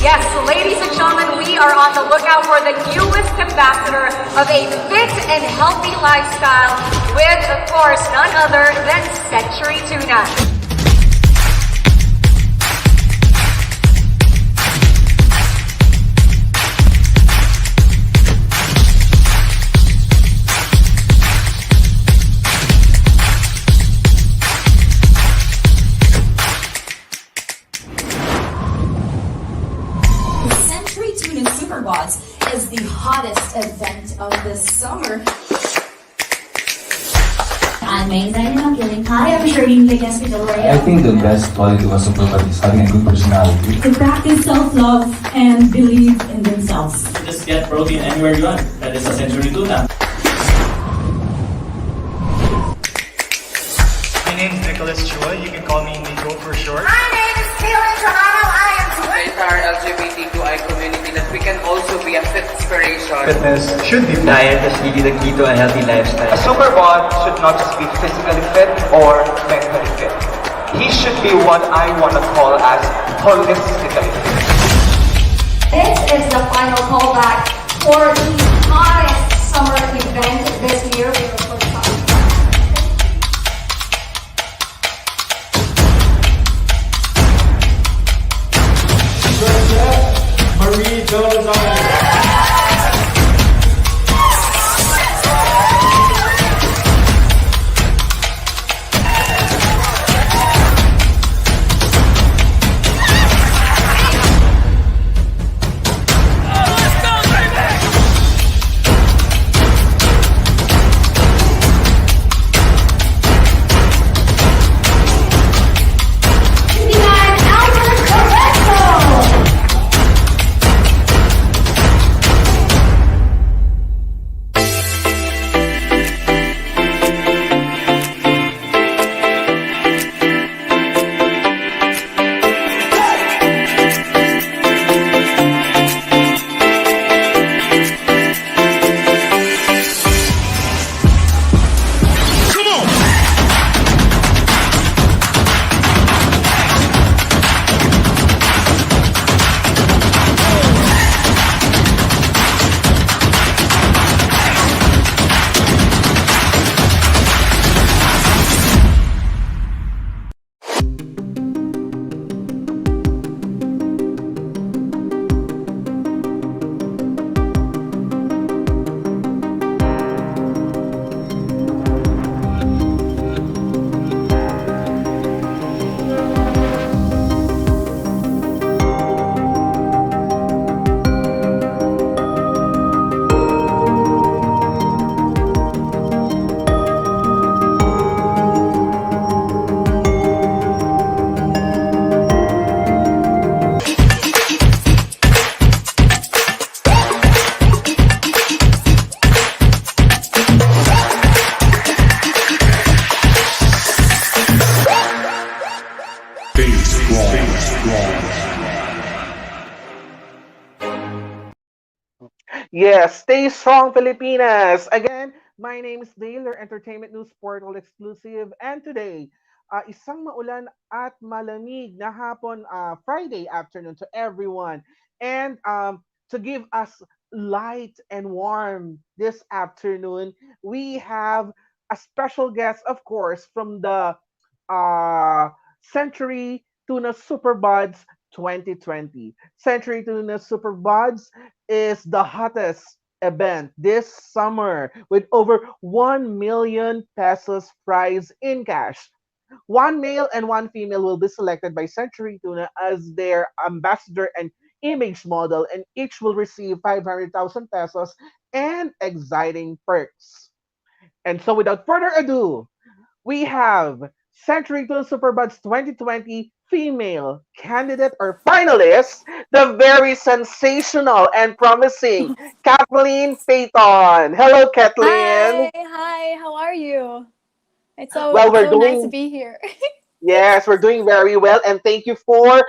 Yes, ladies and gentlemen, we are on the lookout for the newest ambassador of a fit and healthy lifestyle with, of course, none other than Century Tuna. Century Tuna Superbods is the hottest event of this summer. I'm Maylene. Hi, I'm Shireen Legas. I think the best quality of a superbod is having a good personality. They practice self-love and believe in themselves. Just get protein anywhere you want. That is a Century Tuna. My name is Nicholas Chua. You can call me Nico for short. My name is Kathleen Paton. I am The entire LGBTQI community that we can also be a fit inspiration. Fitness should be Diet is really the key to a healthy lifestyle. A superbod should not just be physically fit or mentally fit. He should be what I want to call as holistically fit. This is the final callback for the hottest summer event this year. Marie Jones on it. Yes, stay strong, Filipinas! Again, my name is Dale, your Entertainment News Portal exclusive. And today, isang maulan at malamig na hapon, Friday afternoon to everyone. And to give us light and warm this afternoon, we have a special guest, of course, from the Century Tuna Superbods 2020. Century Tuna Superbods is the hottest event this summer with over 1 million pesos prize in cash. One male and one female will be selected by Century Tuna as their ambassador and image model, and each will receive 500,000 pesos and exciting perks. And so, without further ado, we have Century Tuna Superbuds 2020 female candidate or finalist, the very sensational and promising Kathleen Paton. Hello, Kathleen. Hi, how are you? It's so, Well, we're so nice doing to be here. Yes, we're doing very well, and thank you for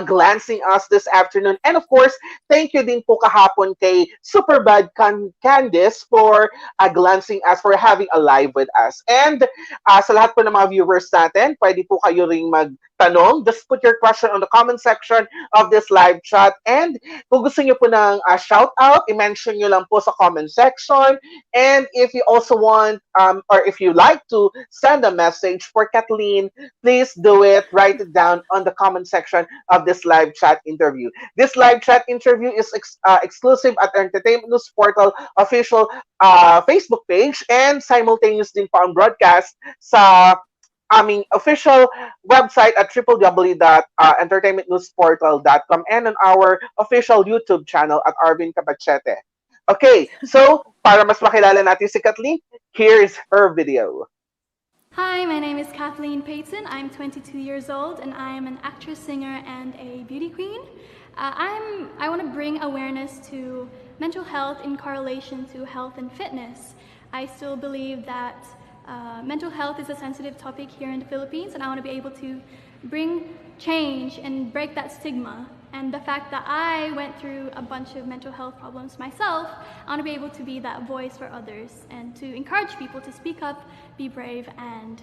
glancing us this afternoon. And of course, thank you din po kahapon kay Superbad Candice for glancing us, for having a live with us. And sa lahat po ng mga viewers natin, pwede po kayo ring tanong, just put your question on the comment section of this live chat. And kung gusto nyo po ng shout out, i-mention nyo lang po sa comment section. And if you also want, or if you like to send a message for Kathleen, please do it. Write it down on the comment section of this live chat interview. This live chat interview is exclusive at Entertainment News Portal official Facebook page and simultaneous din po ang broadcast sa aming official website at www.entertainmentnewsportal.com and on our official YouTube channel at Arvin Capachete. Okay, so para mas makilala natin si Kathleen, here's her video. Hi, my name is Kathleen Paton. I'm 22 years old and I am an actress, singer, and a beauty queen. I want to bring awareness to mental health in correlation to health and fitness. I still believe that mental health is a sensitive topic here in the Philippines, and I want to be able to bring change and break that stigma. And the fact that I went through a bunch of mental health problems myself, I want to be able to be that voice for others and to encourage people to speak up, be brave, and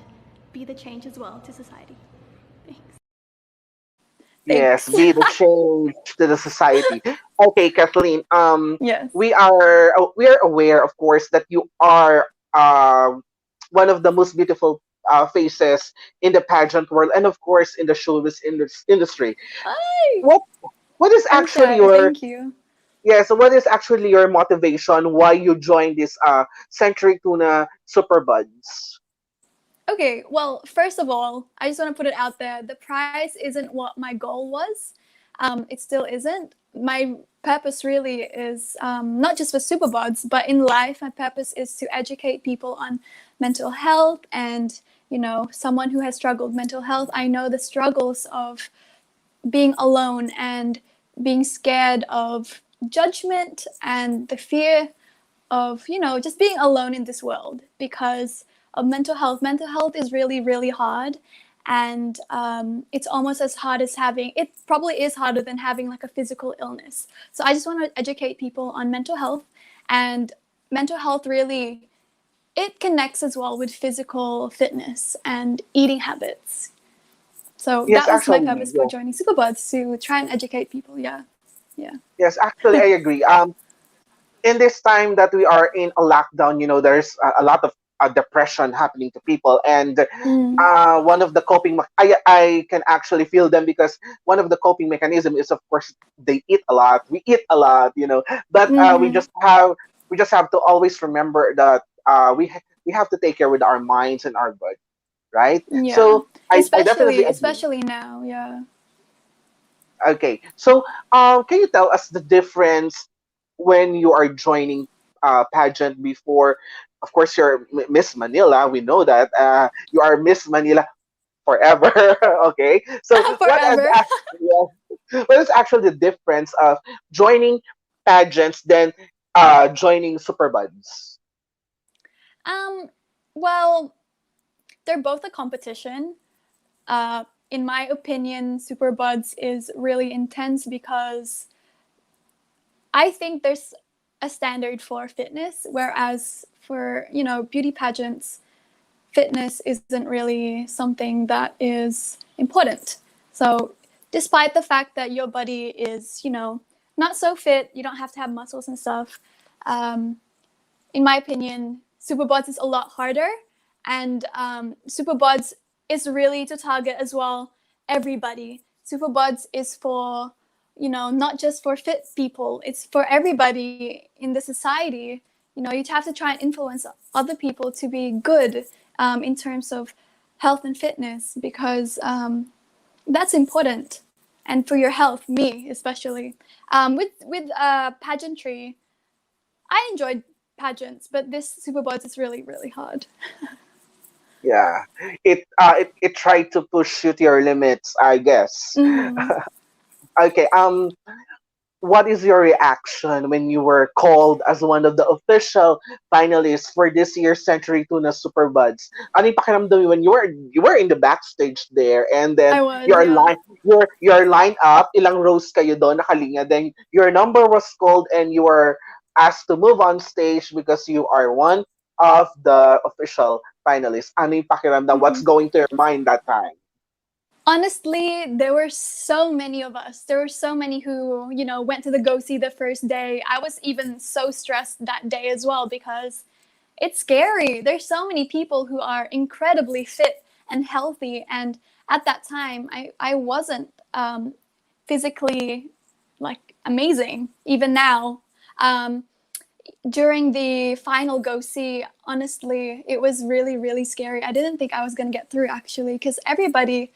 be the change as well to society. Thanks. Yes, be the change to the society. Okay, Kathleen. Yes. We are aware, of course, that you are one of the most beautiful faces in the pageant world, and of course in the showbiz industry. Hi. What is I'm actually shy. your Thank you. so what is actually your motivation why you joined this Century Tuna Superbuds? Okay, well, first of all, I just want to put it out there. The prize isn't what my goal was. It still isn't. My purpose really is not just for Superbods, but in life, my purpose is to educate people on mental health and, someone who has struggled mental health. I know the struggles of being alone and being scared of judgment and the fear of, just being alone in this world because of mental health. Mental health is really, really hard. And it's almost as hard as it probably is harder than having like a physical illness. So I just want to educate people on mental health, and mental health really, it connects as well with physical fitness and eating habits. So Yes, that was my actually, purpose for joining Superbuds, to try and educate people. Yeah. yes, actually, I agree. In this time that we are in a lockdown, there's a lot of depression happening to people, and one of the I can actually feel them, because one of the coping mechanism is, of course, they eat a lot. We eat a lot, but we just have to always remember that we have to take care with our minds and our body, right? Yeah. So I definitely agree. Especially now. Yeah. Okay, so can you tell us the difference when you are joining pageant before? Of course, you're Miss Manila. We know that you are Miss Manila forever. Okay, so Forever. what is actually the difference of joining pageants than joining Superbuds? Well, they're both a competition. In my opinion, Superbuds is really intense because I think there's a standard for fitness, whereas for, beauty pageants, fitness isn't really something that is important. So despite the fact that your body is, not so fit, you don't have to have muscles and stuff, in my opinion, Superbods is a lot harder, and Superbods is really to target as well everybody. Superbods is for, not just for fit people, it's for everybody in the society. You have to try and influence other people to be good in terms of health and fitness, because that's important. And for your health, me especially. With pageantry, I enjoyed pageants, but this Superbods is really, really hard. Yeah, it tried to push you to your limits, I guess. Mm-hmm. Okay, what is your reaction when you were called as one of the official finalists for this year's Century Tuna Superbuds? Ano yung pakiramdam mo when you were in the backstage there, and then I was, you're yeah. you're lined up, ilang rows kayo doon nakalinya, then your number was called and you were asked to move on stage because you are one of the official finalists. Ano yung pakiramdam? What's going to your mind that time? Honestly, there were so many of us. There were so many who, went to the go see the first day. I was even so stressed that day as well because it's scary. There's so many people who are incredibly fit and healthy. And at that time, I wasn't physically like amazing, even now. During the final go see, honestly, it was really, really scary. I didn't think I was going to get through actually because everybody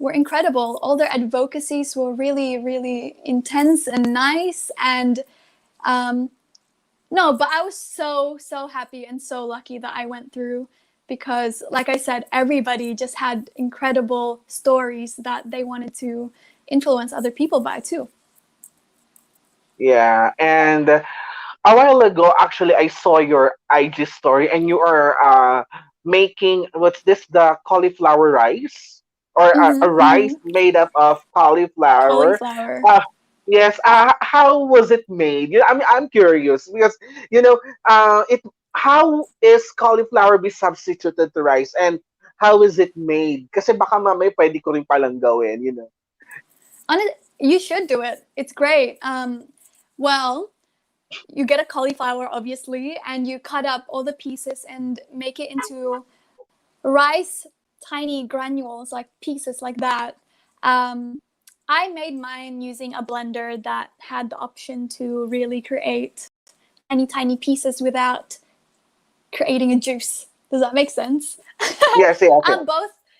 were incredible. All their advocacies were really, really intense and nice. And no, but I was so, so happy and so lucky that I went through because, like I said, everybody just had incredible stories that they wanted to influence other people by, too. Yeah, and a while ago, actually, I saw your IG story, and you are making what's this? The cauliflower rice, or a Mm-hmm, rice mm-hmm. made up of cauliflower. Cauliflower. Uh, yes. How was it made? I'm curious because you know, it. How is cauliflower be substituted to rice, and how is it made? Kasi baka mamaya pwede ko rin palang gawin, you know. You should do it. It's great. Well, you get a cauliflower, obviously, and you cut up all the pieces and make it into rice, tiny granules, like pieces like that. I made mine using a blender that had the option to really create tiny, tiny pieces without creating a juice. Does that make sense? Yes, yes,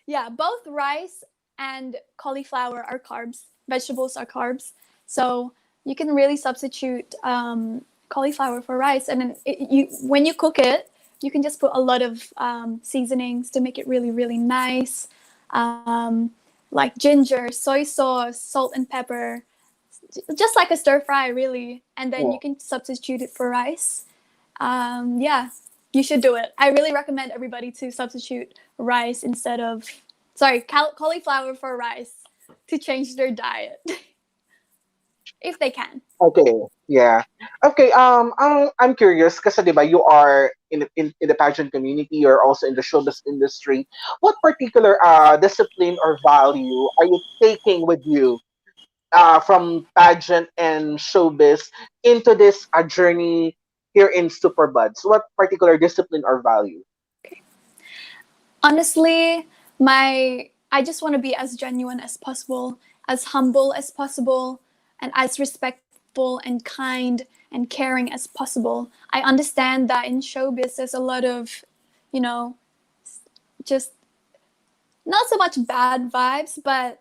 yes. Both rice and cauliflower are carbs. Vegetables are carbs. So you can really substitute cauliflower for rice. And then when you cook it, you can just put a lot of seasonings to make it really, really nice. Like ginger, soy sauce, salt and pepper, just like a stir fry, really. And then you can substitute it for rice. Yeah, you should do it. I really recommend everybody to substitute rice instead of, cauliflower for rice to change their diet if they can. Okay, yeah. Okay, I'm curious kasi 'di ba you are in the pageant community, you're also in the showbiz industry. What particular discipline or value are you taking with you from pageant and showbiz into this journey here in Superbuds? What particular discipline or value? Honestly, I just want to be as genuine as possible, as humble as possible, and as respectful and kind and caring as possible. I understand that in showbiz there's a lot of, you know, just not so much bad vibes, but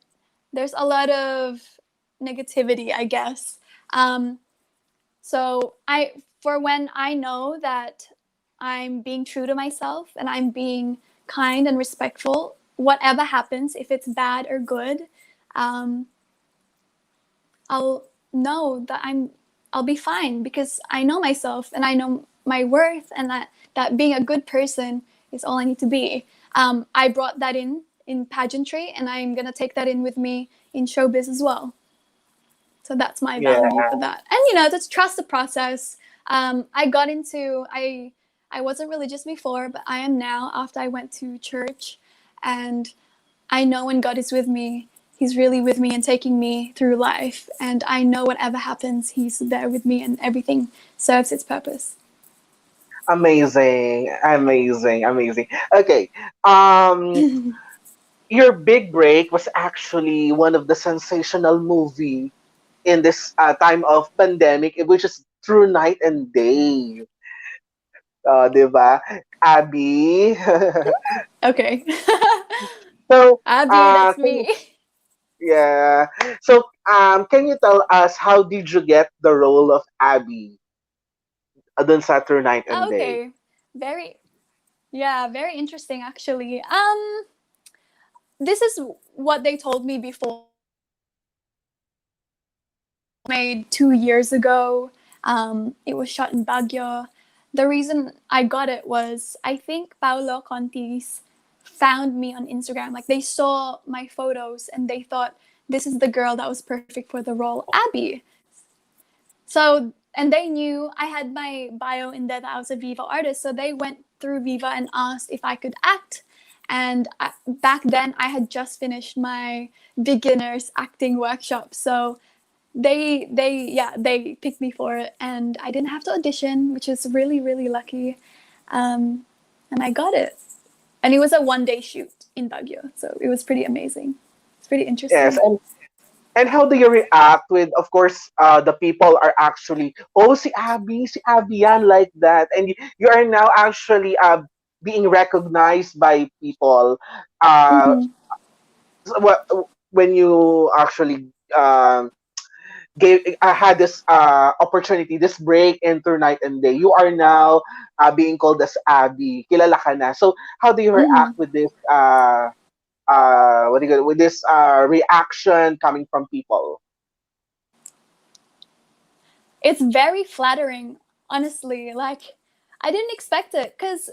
there's a lot of negativity, I guess. Um, so for when I know that I'm being true to myself and I'm being kind and respectful, whatever happens, if it's bad or good, um, I'll know that I'll be fine because I know myself and I know my worth, and that being a good person is all I need to be. I brought that in pageantry, and I'm gonna take that in with me in showbiz as well. So that's my Yeah. value for that. And just trust the process. I wasn't religious before, but I am now after I went to church, and I know when God is with me, He's really with me and taking me through life. And I know whatever happens, He's there with me and everything serves its purpose. Amazing, amazing, amazing. Okay, your big break was actually one of the sensational movie in this time of pandemic, which is Through Night and Day. 'Di ba? Abby. Okay. So, Abby, that's me. yeah. So, can you tell us how did you get the role of Abby dun sa Through Night and Day? Okay. Very, yeah, very interesting actually. This is what they told me before. Made 2 years ago. It was shot in Baguio. The reason I got it was I think Paolo Contis found me on Instagram. Like they saw my photos and they thought this is the girl that was perfect for the role, Abby. So, and they knew I had my bio in there that I was a Viva artist. So they went through Viva and asked if I could act. And back then, I had just finished my beginners acting workshop, so they picked me for it, and I didn't have to audition, which is really really lucky, and I got it. And it was a 1-day shoot in Baguio, so it was pretty amazing. It's pretty Yes, interesting. and how do you react with, of course, the people are actually, oh, si Abby yan, like that, and you are now actually being recognized by people. Uh, Mm-hmm. so when you actually had this opportunity, this break into Night and Day, you are now being called as Abby. Kilala ka na. So how do you Mm-hmm. react with this? What do you with this reaction coming from people? It's very flattering, honestly. Like, I didn't expect it because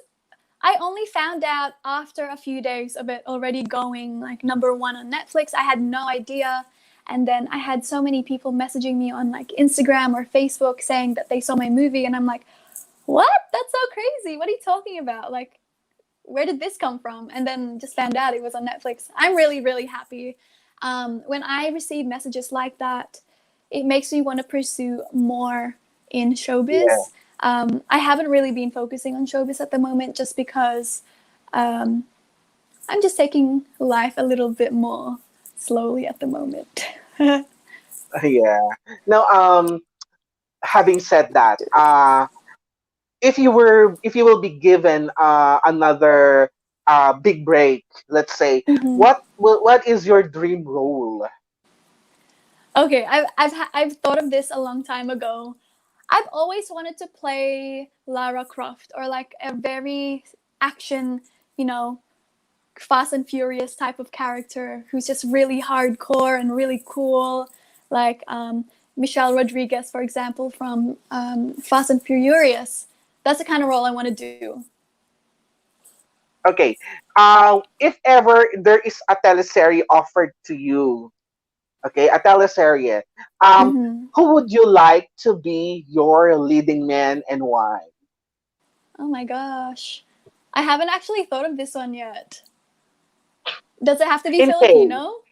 I only found out after a few days of it already going like #1 on Netflix. I had no idea. And then I had so many people messaging me on like Instagram or Facebook saying that they saw my movie. And I'm like, what? That's so crazy. What are you talking about? Like, where did this come from? And then just found out it was on Netflix. I'm really, really happy. When I receive messages like that, it makes me want to pursue more in Yeah. showbiz. I haven't really been focusing on showbiz at the moment just because um, I'm just taking life a little bit more slowly at the moment. Yeah. Now, having said that, if you will be given another big break, let's say, Mhm. what is your dream role? Okay, I've thought of this a long time ago. I've always wanted to play Lara Croft or like a very action, you know, Fast and Furious type of character who's just really hardcore and really cool, like Michelle Rodriguez, for example, from Fast and Furious. That's the kind of role I want to do. Okay. If ever there is a teleserie offered to you, okay, a teleserie, Mm-hmm. who would you like to be your leading man and why? Oh my gosh, I haven't actually thought of this one yet. Does it have to be In case, Filipino?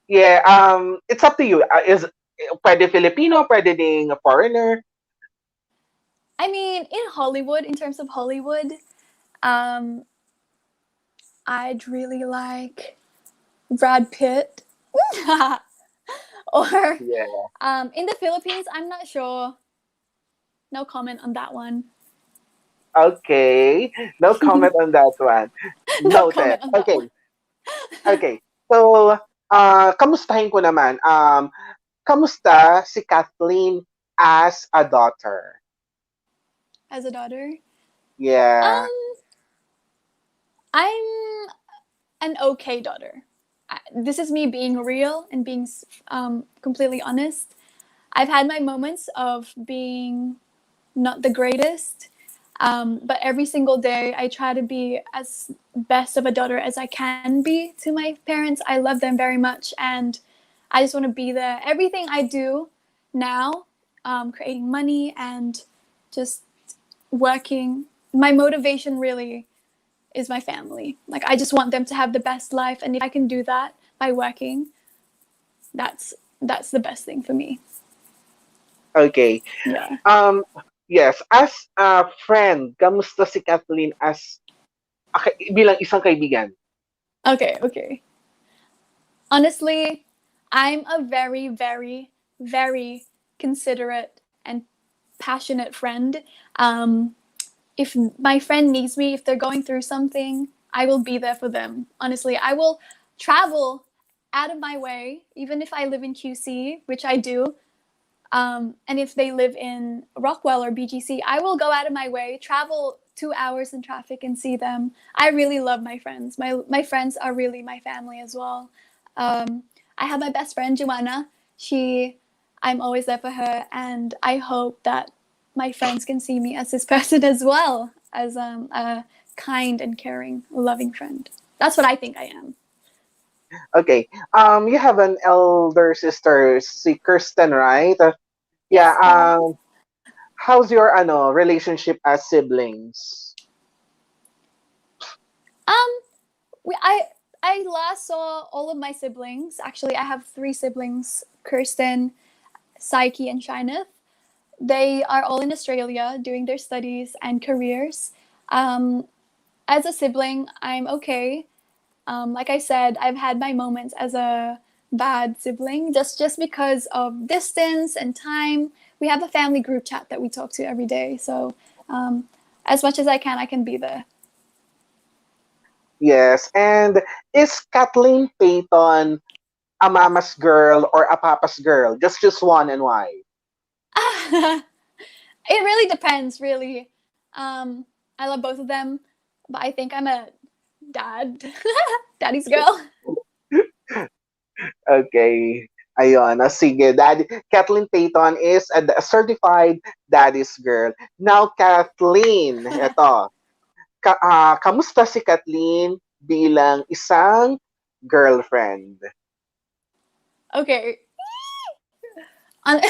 yeah, it's up to you. Is pwede Filipino, pwede ding a foreigner? I mean, in Hollywood, in terms of Hollywood, um, I'd really like Brad Pitt. Or Yeah. in the Philippines, I'm not sure. No comment on that one. Okay. No comment on that one. No Noted. comment on that Okay. one. Okay. So, kamustahin ko naman. Kamusta si Kathleen as a daughter? As a daughter, Yeah. um, I'm an okay daughter. This is me being real and being completely honest. I've had my moments of being not the greatest, but every single day I try to be as best of a daughter as I can be to my parents. I love them very much, and I just want to be there. Everything I do now, creating money and just working, my motivation really is my family. Like, I just want them to have the best life, and if I can do that by working, that's that's the best thing for me. Okay. Yeah. Um, yes. As a friend, kamusta si Kathleen as bilang isang kaibigan? Okay, okay. Honestly, I'm a very, very, very considerate and passionate friend. If my friend needs me, if they're going through something, I will be there for them. Honestly, I will travel out of my way, even if I live in QC, which I do. And if they live in Rockwell or BGC, I will go out of my way, travel 2 hours in traffic and see them. I really love my friends. My friends are really my family as well. I have my best friend, Joanna. I'm always there for her, and I hope that my friends can see me as this person as well, as a kind and caring, loving friend. That's what I think I am. Okay. You have an elder sister, si Kirsten, right? Yeah. Yes, yeah. How's your relationship as siblings? Um, we I last saw all of my siblings. Actually, I have three siblings: Kirsten, Psyche, and Shineth. They are all in Australia doing their studies and careers. Um, as a sibling, I'm okay. Like I said, I've had my moments as a bad sibling just because of distance and time. We have a family group chat that we talk to every day, so um, as much as I can be there. Yes. And is Kathleen Paton a mama's girl or a papa's girl? Just one and why? It really depends, really. I love both of them, but I think I'm a dad, daddy's girl. Okay. Ayun. Sige. Daddy, Kathleen Paton is a certified daddy's girl. Now, Kathleen, eto. Kamusta si Kathleen bilang isang girlfriend? Okay. On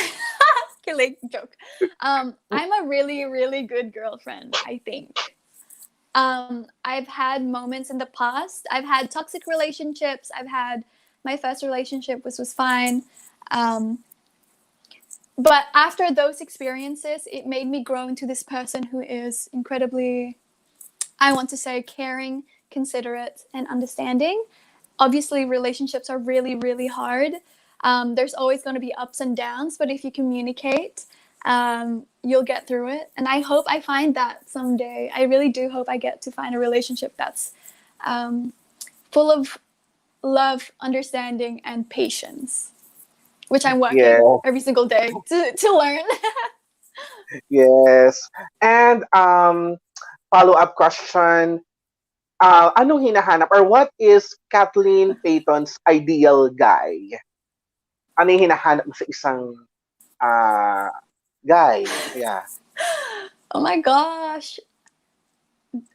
killing joke. I'm a really, really good girlfriend, I think. I've had moments in the past. I've had toxic relationships. I've had my first relationship, which was fine. Um, but after those experiences, it made me grow into this person who is incredibly, I want to say, caring, considerate, and understanding. Obviously, relationships are really, really hard. There's always going to be ups and downs, but if you communicate, you'll get through it. And I hope I find that someday. I really do hope I get to find a relationship that's full of love, understanding, and patience, which I'm Yeah. working every single day to learn. Yes. And follow-up question, anong hinahanap or what is Kathleen Paton's ideal guy? Ano yung hinahanap mo sa isang uh, guy? Yeah. Oh my gosh.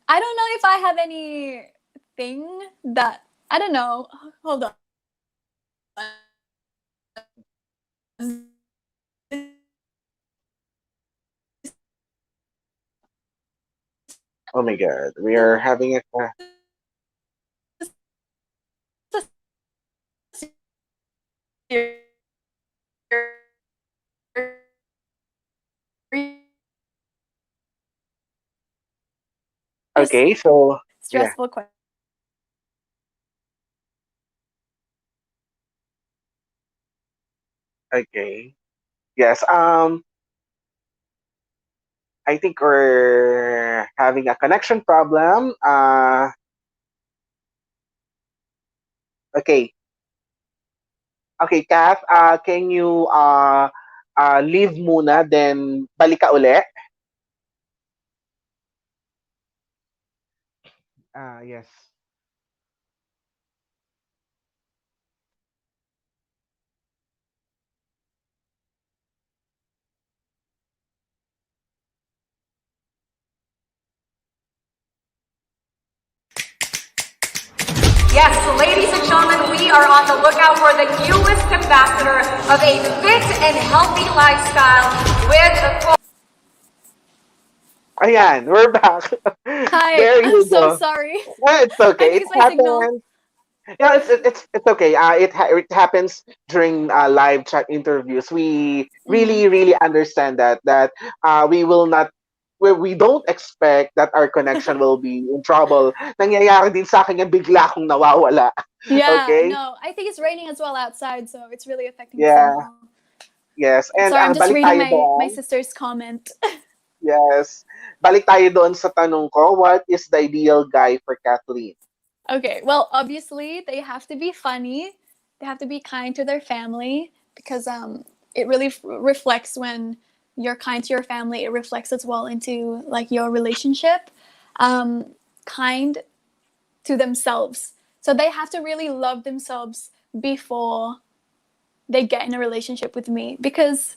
I don't know if I have anything that, I don't know. Hold on. Oh my God. We are having a... Okay, so... Yeah. Stressful question. Okay. Yes. I think we're having a connection problem. Okay. Okay, Kath, can you leave muna, then balik ka uli? Yes. Yes, ladies and gentlemen, we are on the lookout for the newest ambassador of a fit and healthy lifestyle with, of course, Ayan, we're back. Hi, There I'm you so go. sorry. Yeah, it's I okay. It lose my signal. happens. Yeah, it's okay. It happens during live chat interviews. We Mm. really understand that we will not we don't expect that our connection will be in trouble. Nangyayari din sa akin yan, bigla akong nawawala. Yeah, Okay? no, I think it's raining as well outside, so it's really affecting the Yeah. signal. Yes. And Sorry, I'm just balik reading tayo my doon. sister's comment. Yes. Balik tayo doon sa tanong ko, what is the ideal guy for Kathleen? Okay, well, obviously they have to be funny. They have to be kind to their family because it really reflects when you're kind to your family. It reflects as well into like your relationship. Kind to themselves, so they have to really love themselves before they get in a relationship with me. Because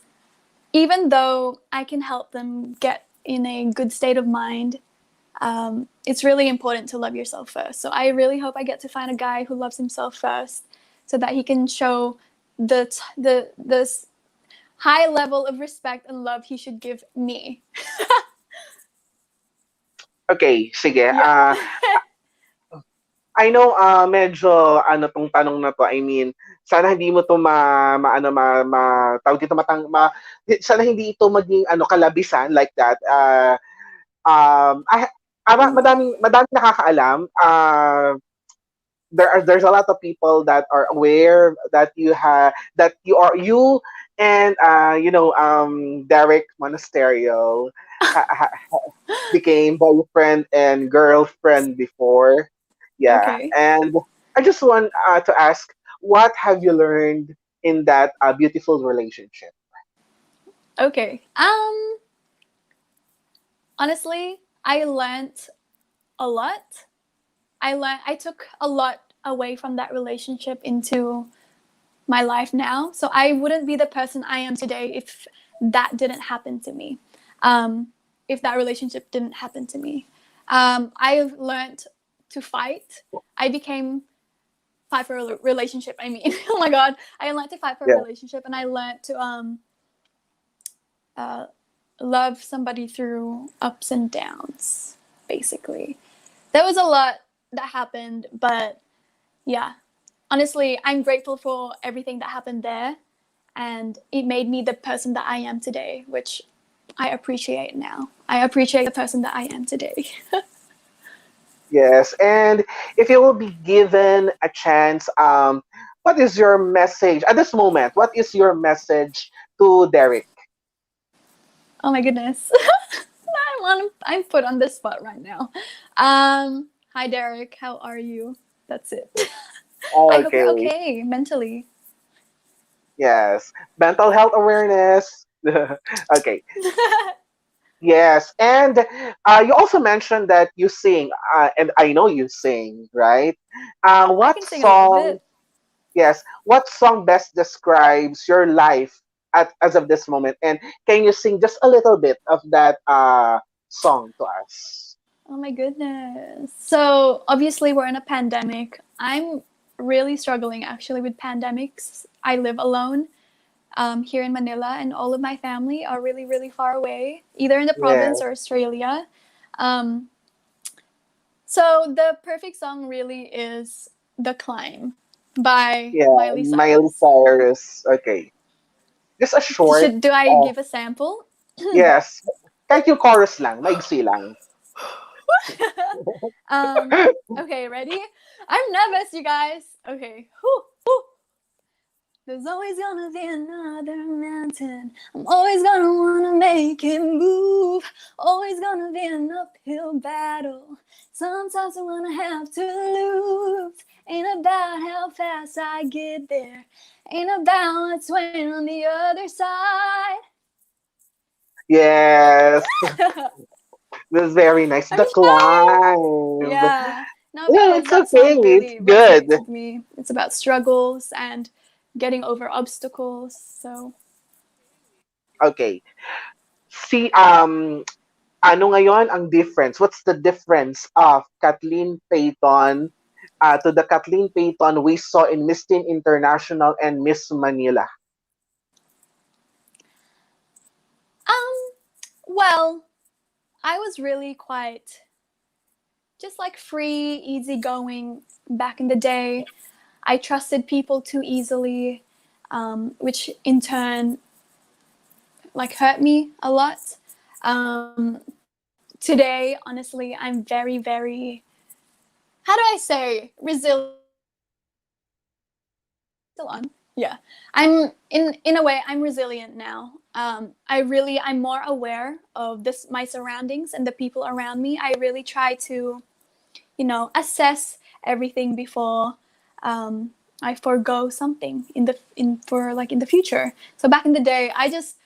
even though I can help them get in a good state of mind, it's really important to love yourself first. So I really hope I get to find a guy who loves himself first, so that he can show the high level of respect and love he should give me. Okay, sige. Yeah. I know medyo ano tong tanong na to. I mean, sana hindi mo to ano tawag dito sana hindi ito maging ano kalabisan like that. I, madaming nakakaalam. There's a lot of people that are aware that you and Derek Monasterio became boyfriend and girlfriend before. Yeah, Okay. and I just want to ask, what have you learned in that beautiful relationship? Okay. Honestly, I learned a lot. I took a lot away from that relationship into my life now. So I wouldn't be the person I am today if that didn't happen to me. If that relationship didn't happen to me. I learned to fight. I became fight for a relationship. I mean, oh my god, I learned to fight for a Yeah. relationship, and I learned to uh, love somebody through ups and downs. Basically, there was a lot that happened, but yeah, honestly, I'm grateful for everything that happened there, and it made me the person that I am today, which I appreciate now. I appreciate the person that I am today. Yes, and if you will be given a chance, what is your message at this moment? What is your message to Derek? Oh my goodness. I'm put on the spot right now. Hi Derek, how are you? That's it. I hope you're Okay, okay mentally. yes, mental health awareness. Okay, yes, and you also mentioned that you sing, and I know you sing, right? I What can sing a little song? bit. Yes, what song best describes your life as of this moment? And can you sing just a little bit of that song to us? Oh my goodness. So obviously we're in a pandemic. I'm really struggling actually with pandemics. I live alone here in Manila, and all of my family are really, really far away, either in the Yeah, province or Australia. Um, so the perfect song really is "The Climb" by yeah, Miley Miley Cyrus. Cyrus. Okay, just a short. Do I Uh, give a sample? yes, kahit yung chorus lang, maigsi lang. um, okay, ready? I'm nervous, you guys. Okay. Whew, whew. There's always gonna be another mountain. I'm always gonna wanna make it move. Always gonna be an uphill battle. Sometimes I'm gonna have to lose. Ain't about how fast I get there. Ain't about what's waiting on the other side. Yes, that's very nice. I'm The shy. climb. Yeah. No, Yeah, because it's that okay. song It's really good. resonates with me. It's about struggles and getting over obstacles. So, Okay. See, ano ngayon ang difference? What's the difference of Kathleen Paton to the Kathleen Paton we saw in Miss Teen International and Miss Manila? um, well, I was really quite just like free, easygoing back in the day. I trusted people too easily, which in turn like hurt me a lot. Today, honestly, I'm very, very, how do I say, resilient. Still on. Yeah, I'm in a way I'm resilient now. I'm more aware of this my surroundings and the people around me. I really try to assess everything before I forego something in the future. So back in the day, I just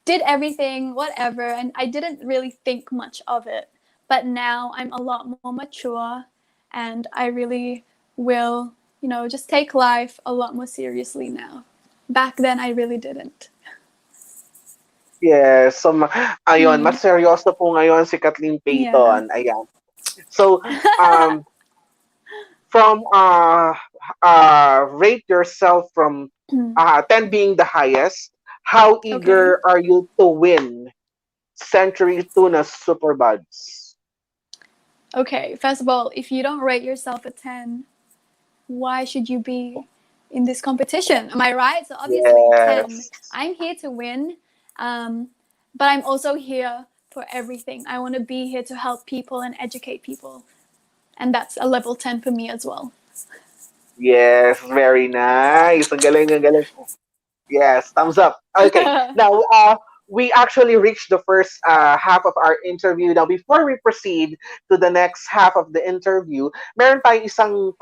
did everything, whatever, and I didn't really think much of it. But now I'm a lot more mature, and I really will, just take life a lot more seriously now. Back then, I really didn't. Yes. So, ayun, Hmm. mas seryoso po ngayon si Kathleen Yeah. Paton. Ayan. So, from rate yourself from 10 being the highest, how Okay. eager are you to win Century Tuna Superbods? Okay, first of all, if you don't rate yourself a 10, why should you be in this competition? Am I right? So obviously 10. Yes. I'm here to win, but I'm also here for everything. I want to be here to help people and educate people. And that's a level 10 for me as well. Yes, very nice. Ang galing, ang galing. Yes, thumbs up. Okay, now we actually reached the first half of our interview. Now, before we proceed to the next half of the interview, meron tayong isang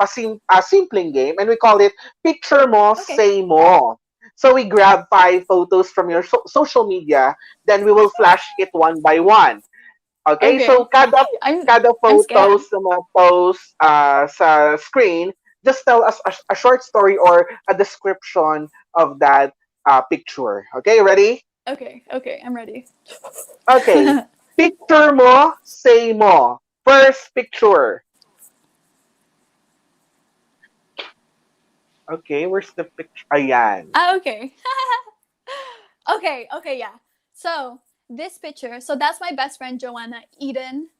simpleng game, and we call it Picture Mo, Okay. Say Mo. So we grab 5 photos from your social media, then we will flash it one by one. Okay, Okay. so kada I'm photos scared. na ma-post sa screen, just tell us a short story or a description of that picture. Okay, ready? Okay, I'm ready. Okay. Picture mo, say mo. First picture. Okay, where's the picture? Ayan. Okay. Okay, yeah. So this picture, so that's my best friend Joanna Eden.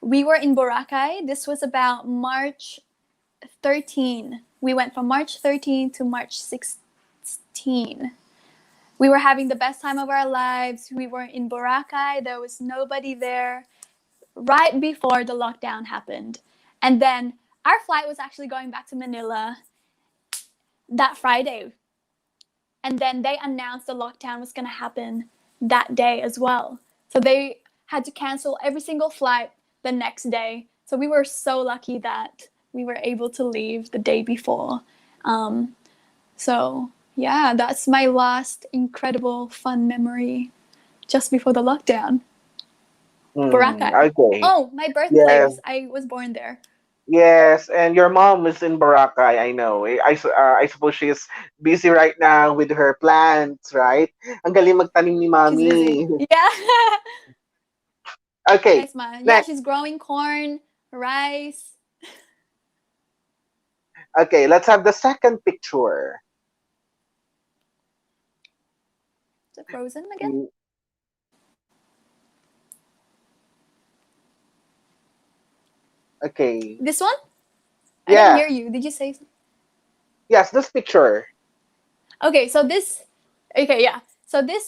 We were in Boracay. This was about March 13. We went from March 13 to March 16. We were having the best time of our lives. We were in Boracay. There was nobody there right before the lockdown happened. And then our flight was actually going back to Manila that Friday. And then they announced the lockdown was going to happen that day as well. So they had to cancel every single flight the next day. So we were so lucky that we were able to leave the day before. So yeah, that's my last incredible fun memory just before the lockdown. Boracay. Okay. Oh, my birthplace. I was born there. Yes, and your mom is in Boracay. I know. I suppose she is busy right now with her plants, right? Ang galing magtanim ni She's busy. Mami. Yeah. Okay, Nice, man. Yeah, next. she's growing corn, rice. Okay, let's have the second picture. Is it frozen again? Okay. This one? I Yeah. didn't hear you. Did you say something? Yes, this picture. Okay, so this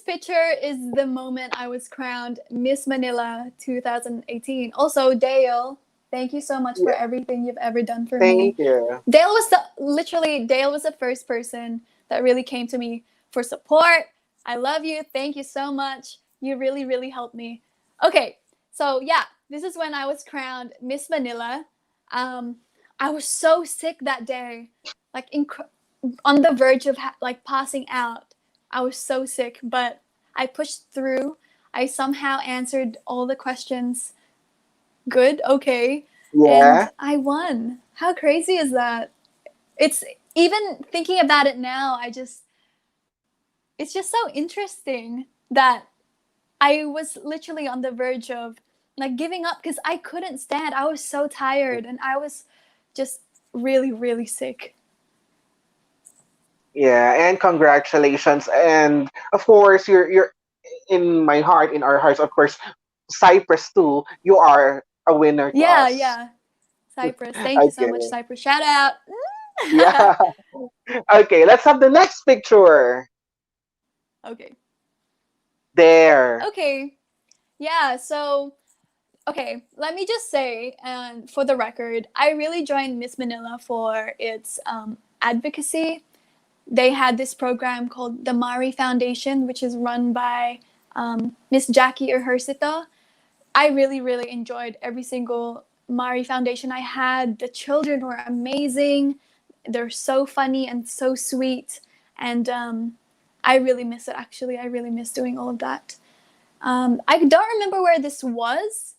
picture is the moment I was crowned Miss Manila 2018. Also, Dale, thank you so much for Yeah. everything you've ever done for Thank me. you. Dale was the first person that really came to me for support. I love you. Thank you so much. You really, really helped me. Okay, so yeah, this is when I was crowned Miss Manila. I was so sick that day, like on the verge of passing out. I was so sick, but I pushed through. I somehow answered all the questions good, okay, Yeah. and I won. How crazy is that? It's even thinking about it now, it's just so interesting that I was literally on the verge of like giving up because I couldn't stand. I was so tired and I was just really, really sick. Yeah, and congratulations. And of course, you're in my heart, in our hearts, of course, Cyprus too. You are a winner to Yeah, us. yeah. Cyprus. Thank you so much, Okay. Cyprus. Shout out. Yeah. Okay, let's have the next picture. Okay. There. Okay. Yeah, so okay, let me just say, and for the record, I really joined Miss Manila for its advocacy. They had this program called the Mari Foundation, which is run by Miss Jackie Ejercito. I really, really enjoyed every single Mari Foundation I had. The children were amazing. They're so funny and so sweet. And I really miss it, actually. I really miss doing all of that. I don't remember where this was.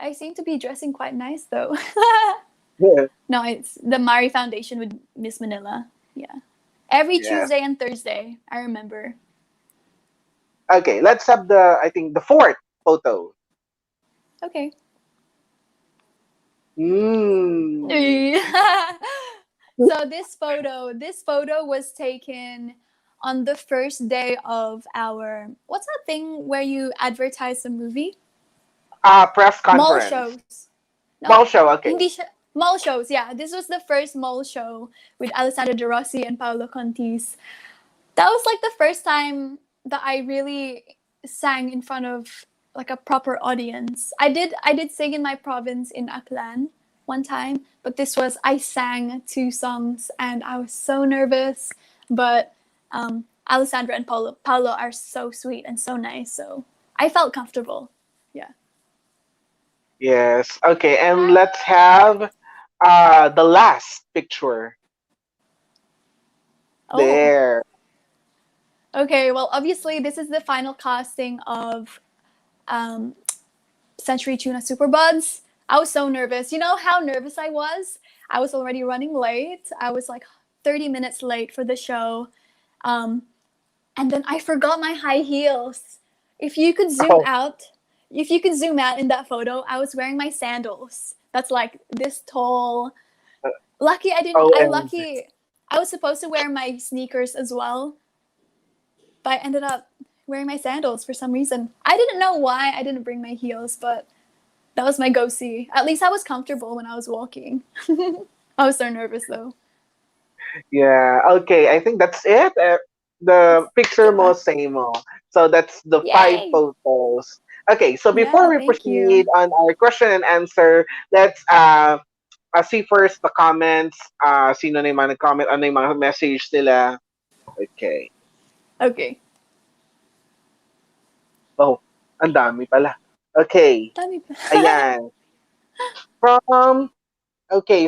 I seem to be dressing quite nice, though. Yeah. No, it's the Mari Foundation with Miss Manila. Yeah. Every Yeah. Tuesday and Thursday, I remember. Okay, let's have I think, the fourth photo. Okay. Mm. So this photo was taken on the first day of our, what's that thing where you advertise a movie? Press Mall conference. shows. Mall No, show, okay. hindi siya, mall shows. Yeah, this was the first mall show with Alessandra De Rossi and Paolo Contis. That was like the first time that I really sang in front of like a proper audience. I did sing in my province in Aklan one time, but this was I sang two songs and I was so nervous. But Alessandra and Paolo are so sweet and so nice, so I felt comfortable. Yeah. Yes. Okay, and let's have the last picture. Oh, There. okay. Well, obviously, this is the final casting of um, Century Tuna Superbods. I was so nervous. You know how nervous I was? I was already running late. I was like 30 minutes late for the show. Um, and then I forgot my high heels. If you could zoom Oh, out, if you could zoom out in that photo, I was wearing my sandals. That's like this tall. Lucky I didn't. I OMG. lucky. I was supposed to wear my sneakers as well, but I ended up wearing my sandals for some reason. I didn't know why I didn't bring my heels, but that was my go see. At least I was comfortable when I was walking. I was so nervous though. Yeah, okay. I think that's it. The That's picture it, mo huh? same mo. So that's the five Yay! photos. Okay, so before Yeah, we thank you. proceed on our question and answer, let's see first the comments. Sino na yung mga nag-comment, ano yung mga message nila. Okay. Okay. Oh, ang dami pala. Okay. Dami pa. Ayan. From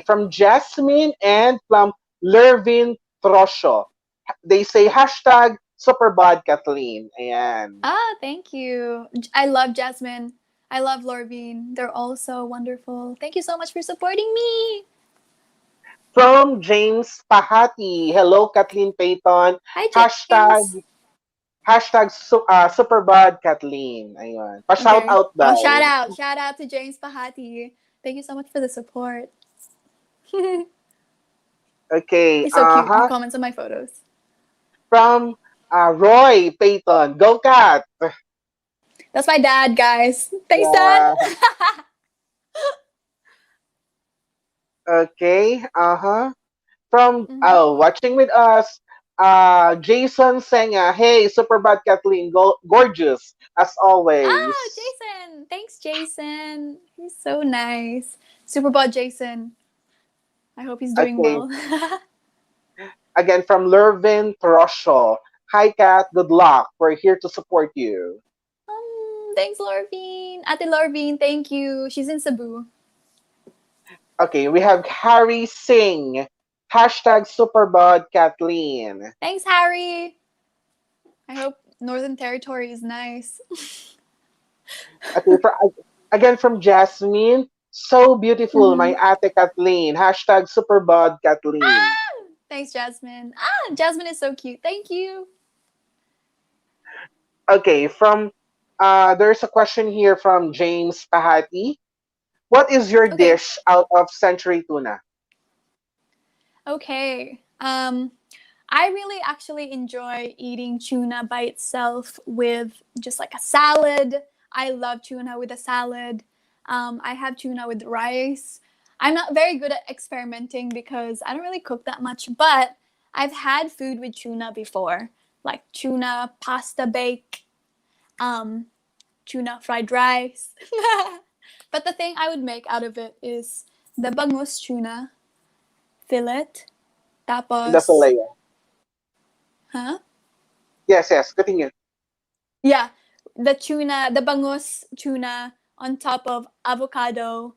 from Jasmine and from Lervin Trosho. They say hashtag Superbod Kathleen. Ayan. Ah, thank you. I love Jasmine. I love Lorvine. They're all so wonderful. Thank you so much for supporting me. From James Pahati. Hello, Kathleen Paton. Hi, James. Hashtag Superbod Kathleen. Ayun. Pa-shout Okay. out Oh, daw. shout out to James Pahati. Thank you so much for the support. Okay. He's so cute. He comments on my photos. From Roy Payton. Go Cat. That's my dad, guys. Thanks, Dad. Yeah. Okay. From Mhm. watching with us, Jason Senga. Hey, Superbad Kathleen, gorgeous as always. Ah, Jason. Thanks, Jason. He's so nice. Superbot Jason. I hope he's doing Okay. well. Again from Lervin Trosho. Hi, Kat. Good luck. We're here to support you. Thanks, Lorvine. Ate Lorvine, thank you. She's in Cebu. Okay, we have Harry Singh. Hashtag Superbod Kathleen. Thanks, Harry. I hope Northern Territory is nice. Okay, again from Jasmine. So beautiful, my Mhm. ate Kathleen. Hashtag Superbod Kathleen. Thanks, Jasmine. Ah, Jasmine is so cute. Thank you. Okay, from there's a question here from James Pahati. What is your Okay. dish out of Century Tuna? Okay. I really actually enjoy eating tuna by itself with just like a salad. I love tuna with a salad. I have tuna with rice. I'm not very good at experimenting because I don't really cook that much, but I've had food with tuna before, like tuna pasta bake, um, tuna fried rice. But the thing I would make out of it is the bangus tuna fillet. The Tapos, fillet. huh? Yes, continue. Yeah, the bangus tuna on top of avocado,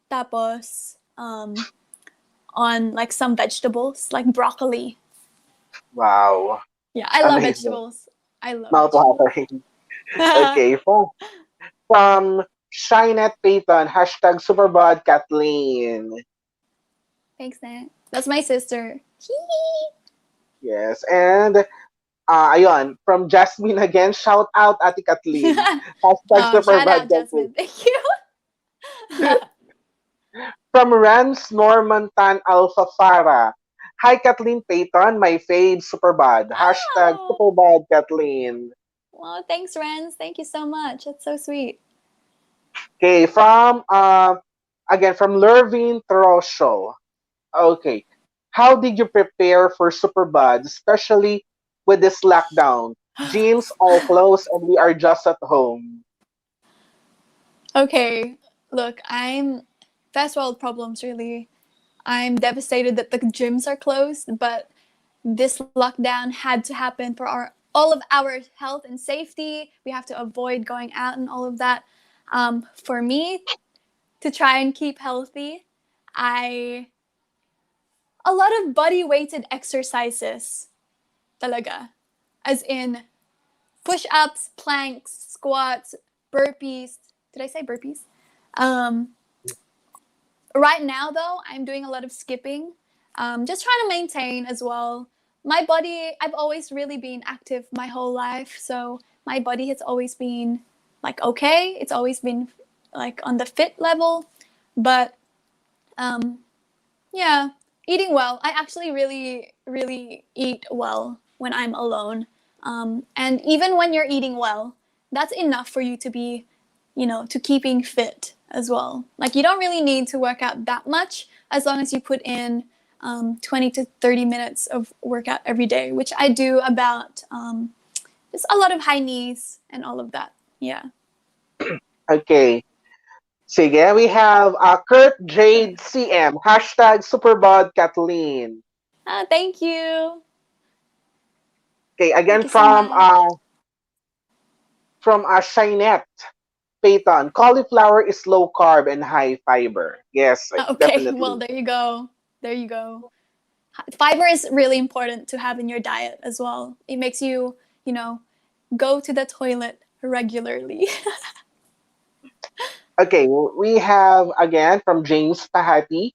tapos on like some vegetables like broccoli. Wow, Yeah, I love amazing. vegetables. I love vegetables. Mouth-watering. Okay, from Shinette Payton. Hashtag Superbod Kathleen. Thanks, Nat. That's my sister. Yes, and ayun, from Jasmine again. Shout out Ate Kathleen. Hashtag Oh, shout Superbod out, Kathleen. Jasmine. Thank you. From Rans Norman Tan Alpha Farah. Hi, Kathleen Payton, my fave, Superbad. Hashtag Oh, Superbad Kathleen. well, thanks, Renz. Thank you so much. That's so sweet. Okay, from again from Lervin Trosho. Okay. How did you prepare for Superbad, especially with this lockdown? Gyms all closed and we are just at home. Okay, look, I'm first world problems really. I'm devastated that the gyms are closed, but this lockdown had to happen for our all of our health and safety. We have to avoid going out and all of that. For me, to try and keep healthy, I a lot of body weighted exercises talaga, as in push-ups, planks, squats, burpees. Did I say burpees? Um, right now, though, I'm doing a lot of skipping, just trying to maintain as well. My body, I've always really been active my whole life, so my body has always been like okay. It's always been like on the fit level, but um, yeah, eating well. I actually really, really eat well when I'm alone. And even when you're eating well, that's enough for you to be, to keeping fit as well. Like, you don't really need to work out that much as long as you put in 20 to 30 minutes of workout every day, which I do about just a lot of high knees and all of that. Yeah. Okay. Sige, we have Kurt Jade CM, hashtag Superbod Kathleen. Thank you. Okay, Thank again you so much. from Shinette Paton, cauliflower is low carb and high fiber. Yes, Okay, well, definitely. there you go. There you go. Fiber is really important to have in your diet as well. It makes you, you know, go to the toilet regularly. Okay, we have again from James Pahati.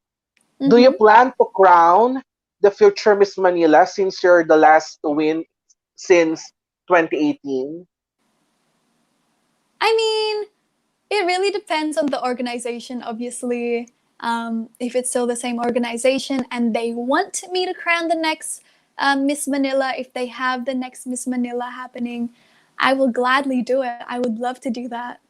Do you Mm-hmm. plan to crown the future Miss Manila since you're the last to win since 2018? I mean, it really depends on the organization, obviously. If it's still the same organization and they want me to crown the next Miss Manila, if they have the next Miss Manila happening, I will gladly do it. I would love to do that.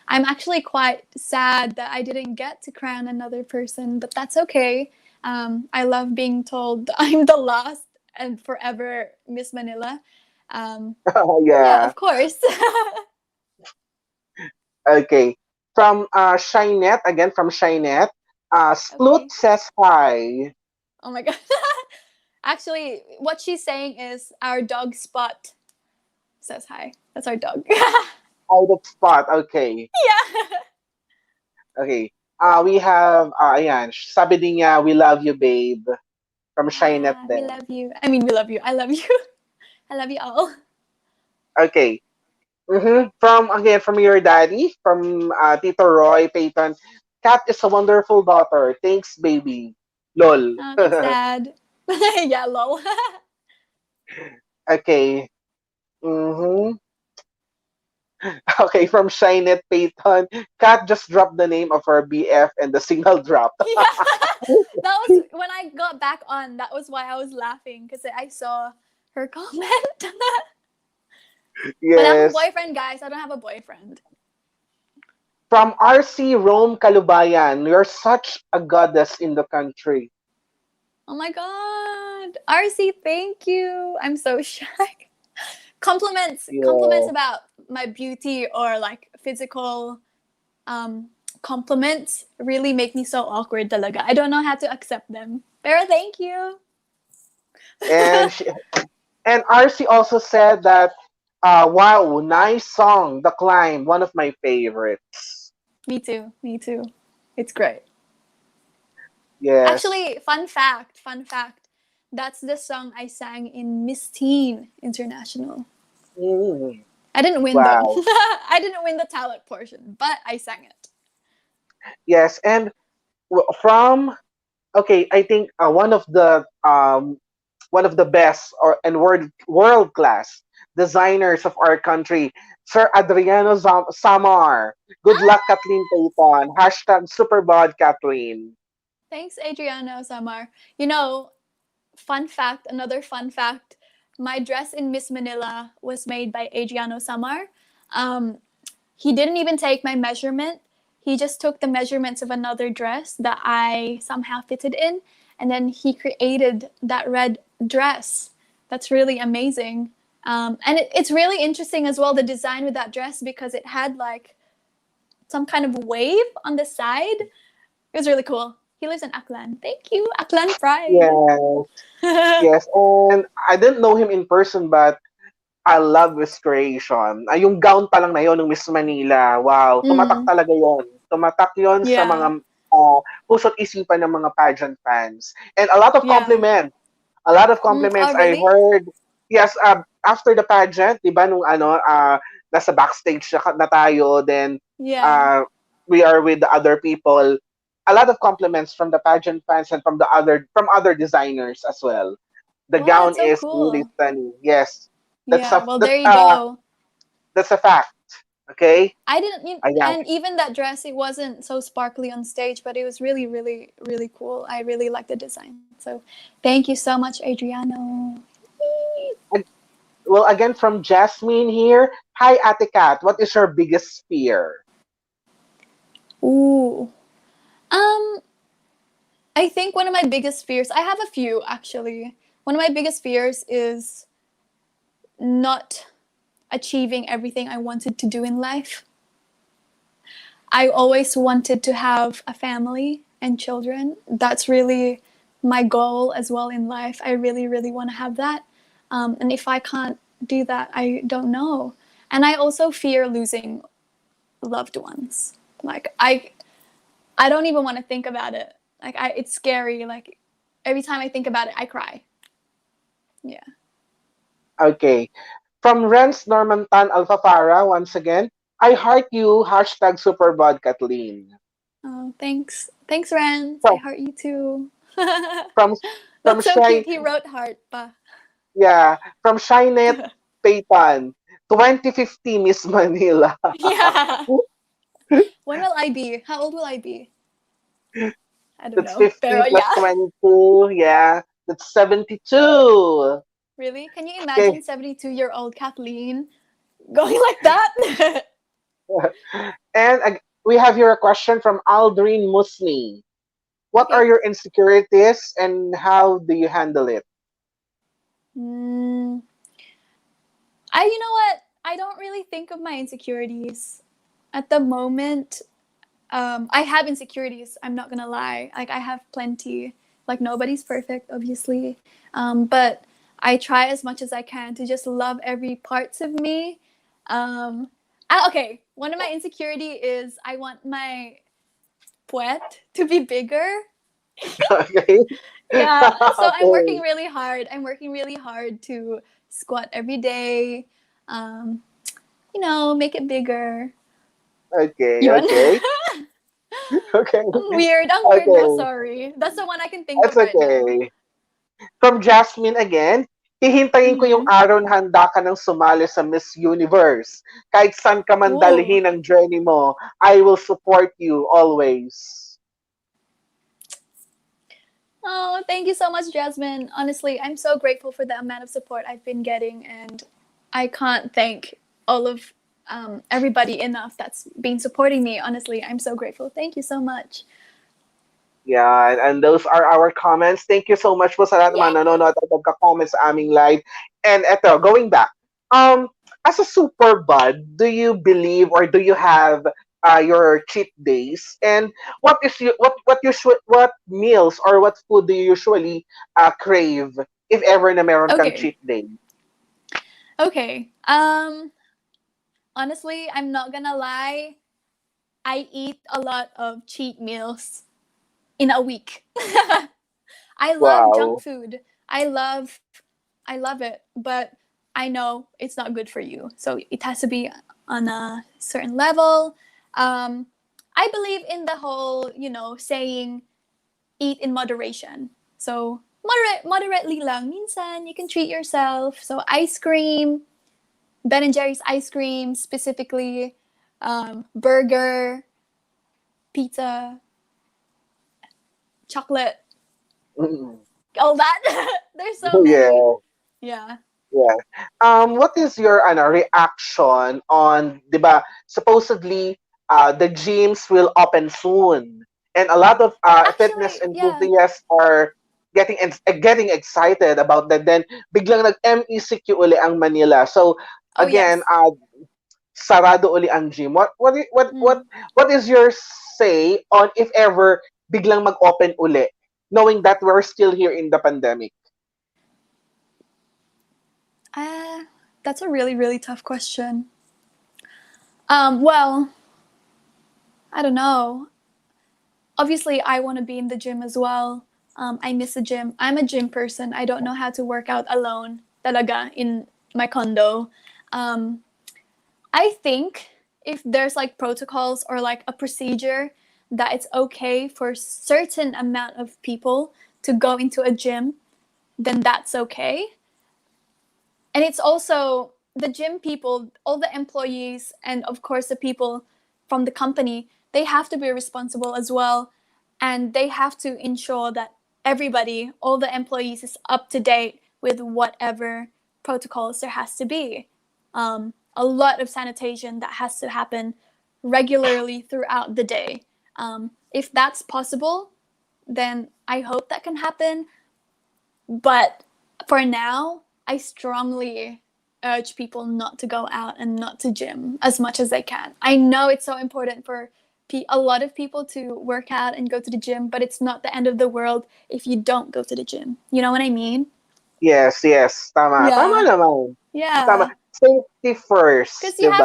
I'm actually quite sad that I didn't get to crown another person, but that's okay. I love being told I'm the last and forever Miss Manila. Yeah, Yeah. of course. Okay. From Shinette, again from Shinette, Splut Okay. says hi. Oh my god. Actually, what she's saying is our dog Spot says hi. That's our dog. Out of spot. Okay. Yeah. Okay. We have, ayan, sabi din niya, we love you, babe. From Shinette We din. love you. I mean, we love you. I love you. I love you all. Okay. From your daddy, from Tito Roy Payton. Kat is a wonderful daughter. Thanks, baby. Lol. Oh, thanks, Dad. Yeah, lol. Okay. Mm-hmm. Okay, from Shinette Payton. Kat just dropped the name of her BF and the signal dropped. Yeah. That was when I got back on. That was why I was laughing because I saw her comment. But I don't have a Yes. boyfriend, guys. I don't have a boyfriend. From RC Rome Kalubayan. You're such a goddess in the country. Oh my god. RC, thank you. I'm so shy. Compliments Yeah. about my beauty or like physical compliments really make me so awkward talaga. I don't know how to accept them. Pero thank you. And she, and RC also said that, wow, nice song, The Climb, one of my favorites. Me too. Me too. It's great. Yes. Actually, fun fact. That's the song I sang in Miss Teen International. Mm, I didn't win though. wow. I didn't win the talent portion, but I sang it. Yes, and from okay, I think one of the best or and world class designers of our country, Sir Adriano Samar. Good luck, Kathleen Paton. Hashtag Superbod Kathleen. Thanks, Adriano Samar. Another fun fact, my dress in Miss Manila was made by Adriano Samar. Um, he didn't even take my measurement. He just took the measurements of another dress that I somehow fitted in, and then he created that red dress. That's really amazing. And it's really interesting as well, the design with that dress, because it had like some kind of wave on the side. It was really cool. He lives in Aklan. Thank you, Aklan Pride. Yes. Yes. And I didn't know him in person, but I love his creation. Ay, yung gown pa lang na yun ng Miss Manila. Wow. Tumatak Mm, talaga yon. Tumatak yon sa yeah, mga puso't isipan ng mga pageant fans. And a lot of yeah. compliments. A lot of compliments Oh, I really? heard. Yes, after the pageant, 'di ba nung nasa backstage na tayo, then Yeah. uh, we are with the other people. A lot of compliments from the pageant fans and from other designers as well. The Wow, gown that's so is really cool. stunning. Yes. That's Yeah, a well, there you go. that's a fact. Okay? I didn't, Ayan. and even that dress, it wasn't so sparkly on stage, but it was really, really, really cool. I really like the design. So thank you so much, Adriano. Well, again from Jasmine here. Hi, Ate Kat. What is your biggest fear? Ooh. Um, I think one of my biggest fears, I have a few actually. One of my biggest fears is not achieving everything I wanted to do in life. I always wanted to have a family and children. That's really my goal as well in life. I really, really want to have that. And if I can't do that, I don't know. And I also fear losing loved ones. Like I don't even want to think about it. Like it's scary. Like every time I think about it, I cry. Yeah. Okay. From Renz Norman Tan Alfafara, once again, I heart you, hashtag Superbod Kathleen. Oh, thanks. Thanks, Rance. I From heart you too. from from That's so Shine cute. He wrote heart pa. yeah, from Shinet Paton, 2050 Miss Manila. Yeah. When will I be? How old will I be? I don't That's know. 50 Pero plus yeah. 22. Yeah, that's 72. Really? Can you Okay. imagine 72-year-old Kathleen going like that? And we have here a question from Aldrin Musni. What are Okay. your insecurities and how do you handle it? Mm, you know what? I don't really think of my insecurities. At the moment, I have insecurities. I'm not gonna lie. Like I have plenty. Like nobody's perfect, obviously. But I try as much as I can to just love every parts of me. Okay, one of my insecurity is I want my puwet to be bigger. Okay. Yeah. So I'm working Okay. really hard. I'm working really hard to squat every day. Um, make it bigger. Okay. Yun. Okay. Okay. Ang weird na, Okay. sorry. That's the one I can think That's of right now. okay. From Jasmine again, hihintayin ko yung Mm-hmm. araw na handa ka ng sumali sa Miss Universe. Kahit saan ka man Ooh. dalhin ang journey mo, I will support you always. Oh, thank you so much, Jasmine. Honestly, I'm so grateful for the amount of support I've been getting, and I can't thank all of everybody enough that's been supporting me. Honestly, I'm so grateful. Thank you so much. Yeah, and those are our comments. Thank you so much po sa lahat ng mga Yay! nanonood at nagka-comment sa aming live. And eto, going back. As a super bud, do you believe or do you have your cheat days? And what meals or what food do you usually crave if ever na meron kang Okay. cheat day? Okay. Honestly, I'm not gonna lie. I eat a lot of cheat meals in a week. I love junk Wow. food. I love it, but I know it's not good for you. So it has to be on a certain level. Um, I believe in the whole, saying eat in moderation. So moderately lang. Minsan, you can treat yourself. So ice cream, Ben and Jerry's ice cream specifically, burger, pizza, chocolate, Mm. all that. There's so many. Yeah. Yeah. Yeah. What is your reaction on, 'di ba? Supposedly, the gyms will open soon, and a lot of fitness Actually, yeah. enthusiasts are getting excited about that. Then biglang nag-MECQ uli ang Manila. So Oh, again, yes. sarado uli ang gym. Mm. What is your say on if ever biglang mag-open uli, knowing that we're still here in the pandemic? Uh, that's a really, really tough question. Well, I don't know. Obviously, I want to be in the gym as well. I miss the gym. I'm a gym person. I don't know how to work out alone, talaga, in my condo. Um, I think if there's like protocols or like a procedure that it's okay for certain amount of people to go into a gym, then that's okay. And it's also the gym people, all the employees, and of course the people from the company, they have to be responsible as well. And they have to ensure that everybody, all the employees, is up to date with whatever protocols there has to be. A lot of sanitation that has to happen regularly throughout the day. If that's possible, then I hope that can happen. But for now, I strongly urge people not to go out and not to gym as much as they can. I know it's so important for a lot of people to work out and go to the gym, but it's not the end of the world if you don't go to the gym. You know what I mean? Yes, yes. Tama. Tama Yeah. naman. Tama. Yeah. Safety first, Because di ba?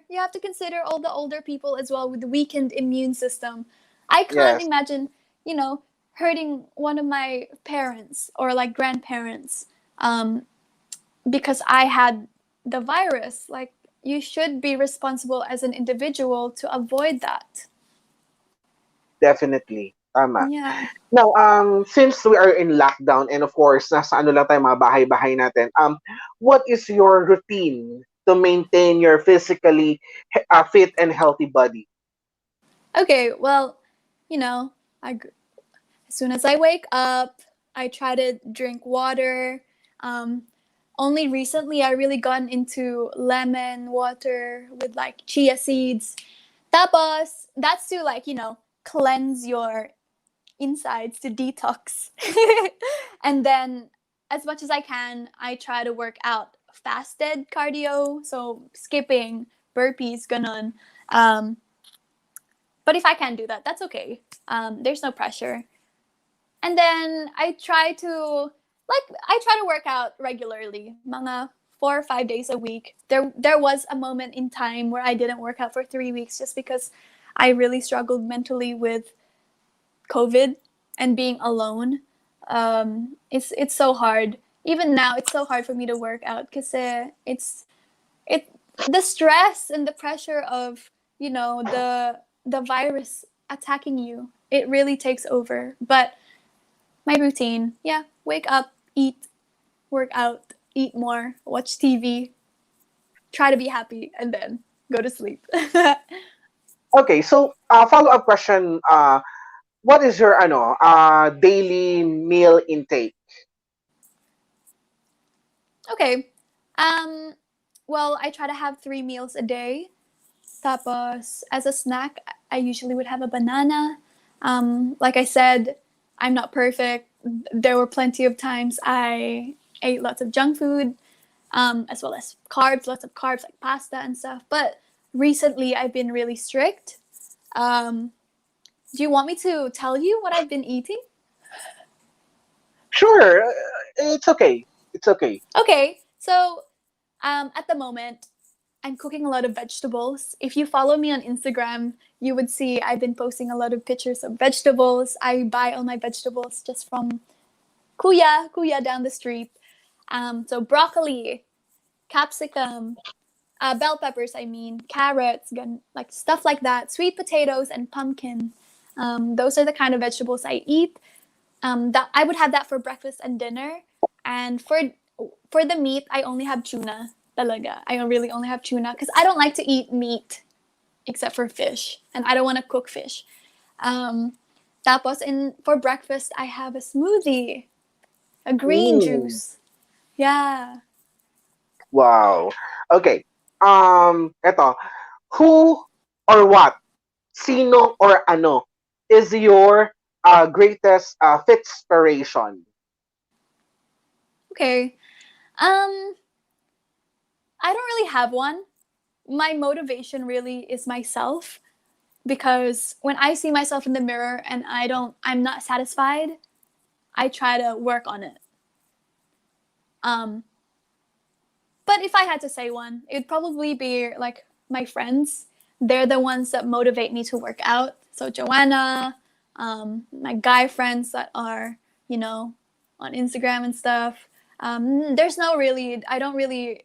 you have to consider all the older people as well with the weakened immune system. I can't Yes, imagine, hurting one of my parents or like grandparents um, because I had the virus. Like, you should be responsible as an individual to avoid that. definitely. Tama. Yeah. Now, since we are in lockdown and of course, nasa ano lang tayo, mga bahay-bahay natin, what is your routine to maintain your physically fit and healthy body? Okay, well, you know, as soon as I wake up, I try to drink water. Um, Only recently, I really gotten into lemon water with like chia seeds. Tapos, that's to like, cleanse your insides, to detox. And then, as much as I can, I try to work out fasted cardio. So, skipping, burpees, ganon. Um, but if I can't do that, that's okay. There's no pressure. And then I try to work out regularly, mga 4 or 5 days a week. There was a moment in time where I didn't work out for 3 weeks just because I really struggled mentally with COVID and being alone. It's so hard. Even now, it's so hard for me to work out because it the stress and the pressure of the virus attacking you. It really takes over. But my routine, yeah, wake up, eat, work out, eat more, watch TV, try to be happy, and then go to sleep. Okay, so follow-up question, what is your daily meal intake? Okay. Um, well, I try to have 3 meals a day. Tapos, as a snack, I usually would have a banana. Like I said, I'm not perfect. There were plenty of times I ate lots of junk food, as well as carbs, lots of carbs like pasta and stuff. But recently, I've been really strict. Um, do you want me to tell you what I've been eating? Sure, it's okay. It's okay. Okay, so at the moment, I'm cooking a lot of vegetables. If you follow me on Instagram, you would see I've been posting a lot of pictures of vegetables. I buy all my vegetables just from Kuya down the street. So broccoli, capsicum, bell peppers, I mean, carrots, like stuff like that, sweet potatoes and pumpkin. Those are the kind of vegetables I eat. That I would have that for breakfast and dinner. And for the meat, I only have tuna. Talaga. I really only have tuna because I don't like to eat meat except for fish, and I don't want to cook fish. Tapos for breakfast, I have a smoothie, a green Ooh. juice. Yeah. Wow. Okay. Eto. Who or what, sino or ano, is your greatest fitspiration? Okay. Um, I don't really have one. My motivation really is myself because when I see myself in the mirror and I'm not satisfied, I try to work on it. Um, but if I had to say one, it'd probably be like my friends. They're the ones that motivate me to work out. So Joanna, my guy friends that are, you know, on Instagram and stuff. There's no really, I don't really,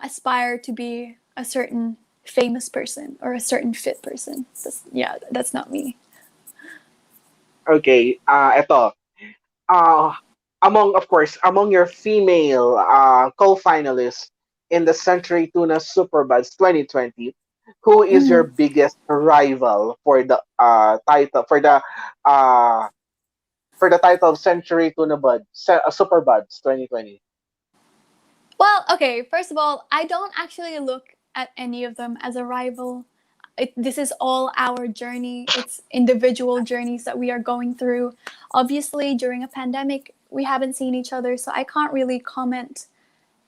aspire to be a certain famous person or a certain fit person. Yeah, that's not me. Okay. Eto. Uh, of course, among your female co-finalists in the Century Tuna Superbods 2020, who is your Mhm. biggest rival for the title uh for the title of Century Tuna Superbods 2020? Well, okay, first of all, I don't actually look at any of them as a rival. This is all our journey. It's individual journeys that we are going through. Obviously, during a pandemic, we haven't seen each other, so I can't really comment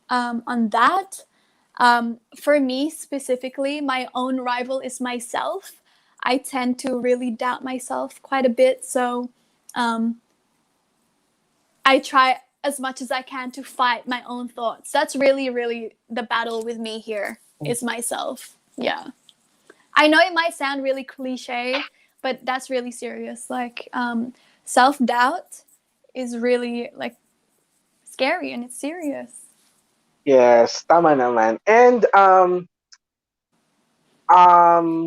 on that. For me specifically, my own rival is myself. I tend to really doubt myself quite a bit, so um, I try as much as I can to fight my own thoughts. That's really, really the battle with me here is myself. Yeah. I know it might sound really cliche, but that's really serious. Like, self doubt is really like scary and it's serious. Yes, tama naman. And